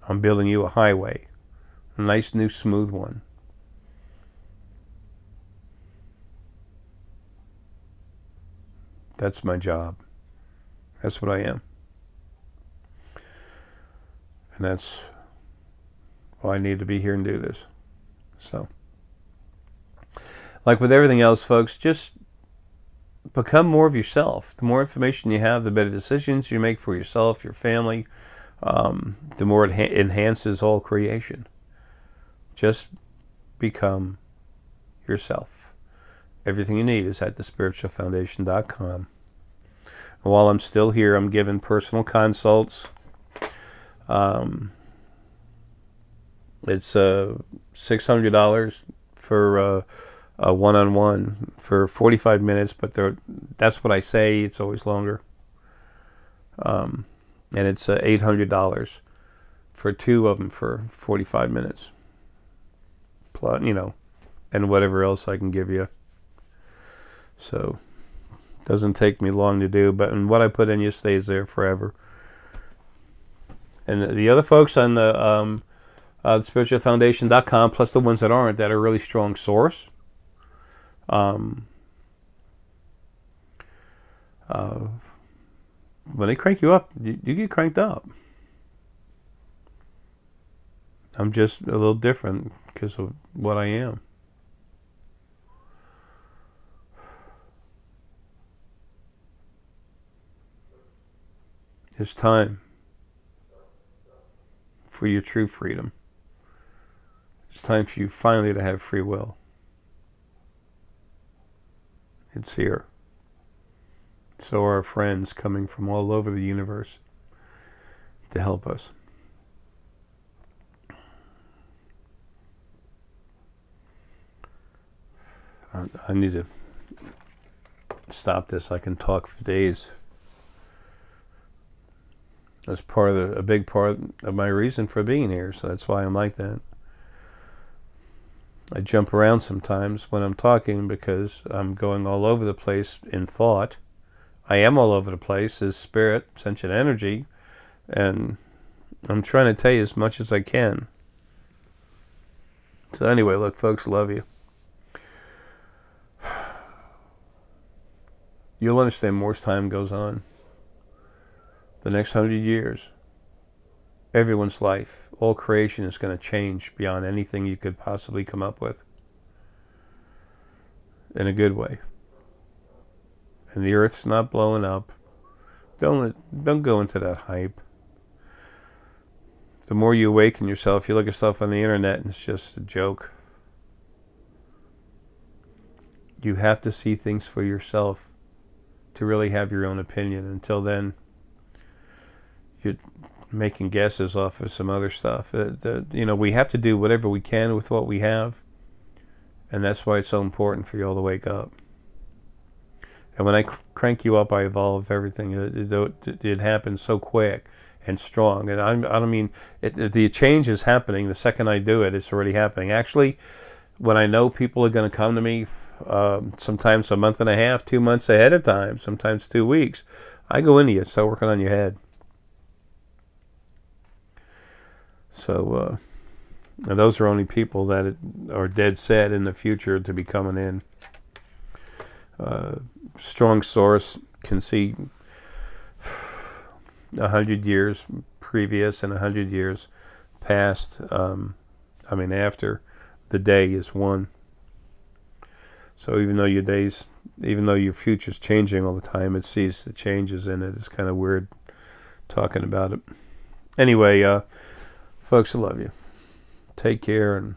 [SPEAKER 1] I'm building you a highway. A nice, new, smooth one. That's my job. That's what I am. And that's why I need to be here and do this. So, like with everything else, folks, just become more of yourself. The more information you have, the better decisions you make for yourself, your family, the more it enhances all creation. Just become yourself. Everything you need is at thespiritualfoundation.com. And while I'm still here, I'm giving personal consults. It's $600 for a one-on-one for 45 minutes, but that's what I say. It's always longer. And it's $800 for 2 of them for 45 minutes. Plus, and whatever else I can give you. So, doesn't take me long to do, but what I put in you stays there forever. And the other folks on the spiritualfoundation.com, plus the ones that aren't, that are really strong source. When they crank you up, you get cranked up. I'm just a little different because of what I am. It's time for your true freedom. It's time for you finally to have free will. It's here. So are our friends coming from all over the universe. to help us. I need to stop this. I can talk for days. That's a big part of my reason for being here, so that's why I'm like that. I jump around sometimes when I'm talking because I'm going all over the place in thought. I am all over the place as spirit, sentient energy, and I'm trying to tell you as much as I can. So anyway, look, folks, love you. You'll understand more as time goes on. The next 100 years, everyone's life, all creation is going to change beyond anything you could possibly come up with. In a good way. And the earth's not blowing up. Don't go into that hype. The more you awaken yourself, you look at stuff on the internet and it's just a joke. You have to see things for yourself to really have your own opinion. Until then, you're making guesses off of some other stuff. We have to do whatever we can with what we have, and that's why it's so important for you all to wake up. And when I crank you up, I evolve everything. It happens so quick and strong, and I don't mean the change is happening the second I do it. It's already happening. Actually, when I know people are going to come to me, sometimes a month and a half, 2 months ahead of time, sometimes 2 weeks, I go into you, start working on your head. So, and those are only people that are dead set in the future to be coming in. Strong source can see 100 years previous and 100 years past. After the day is one. So even though your future's changing all the time, it sees the changes in it. It's kind of weird talking about it. Anyway, folks, I love you. Take care, and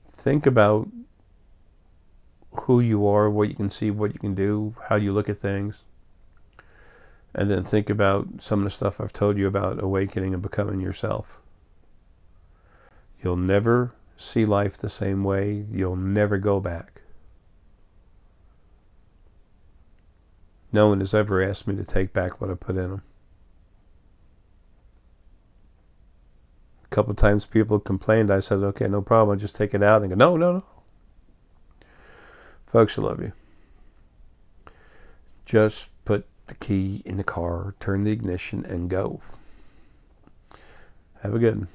[SPEAKER 1] think about who you are, what you can see, what you can do, how you look at things. And then think about some of the stuff I've told you about awakening and becoming yourself. You'll never see life the same way. You'll never go back. No one has ever asked me to take back what I put in them. A couple of times people complained. I said, okay, no problem. I'll just take it out. And they go, no. Folks, I love you. Just put the key in the car, turn the ignition, and go. Have a good one.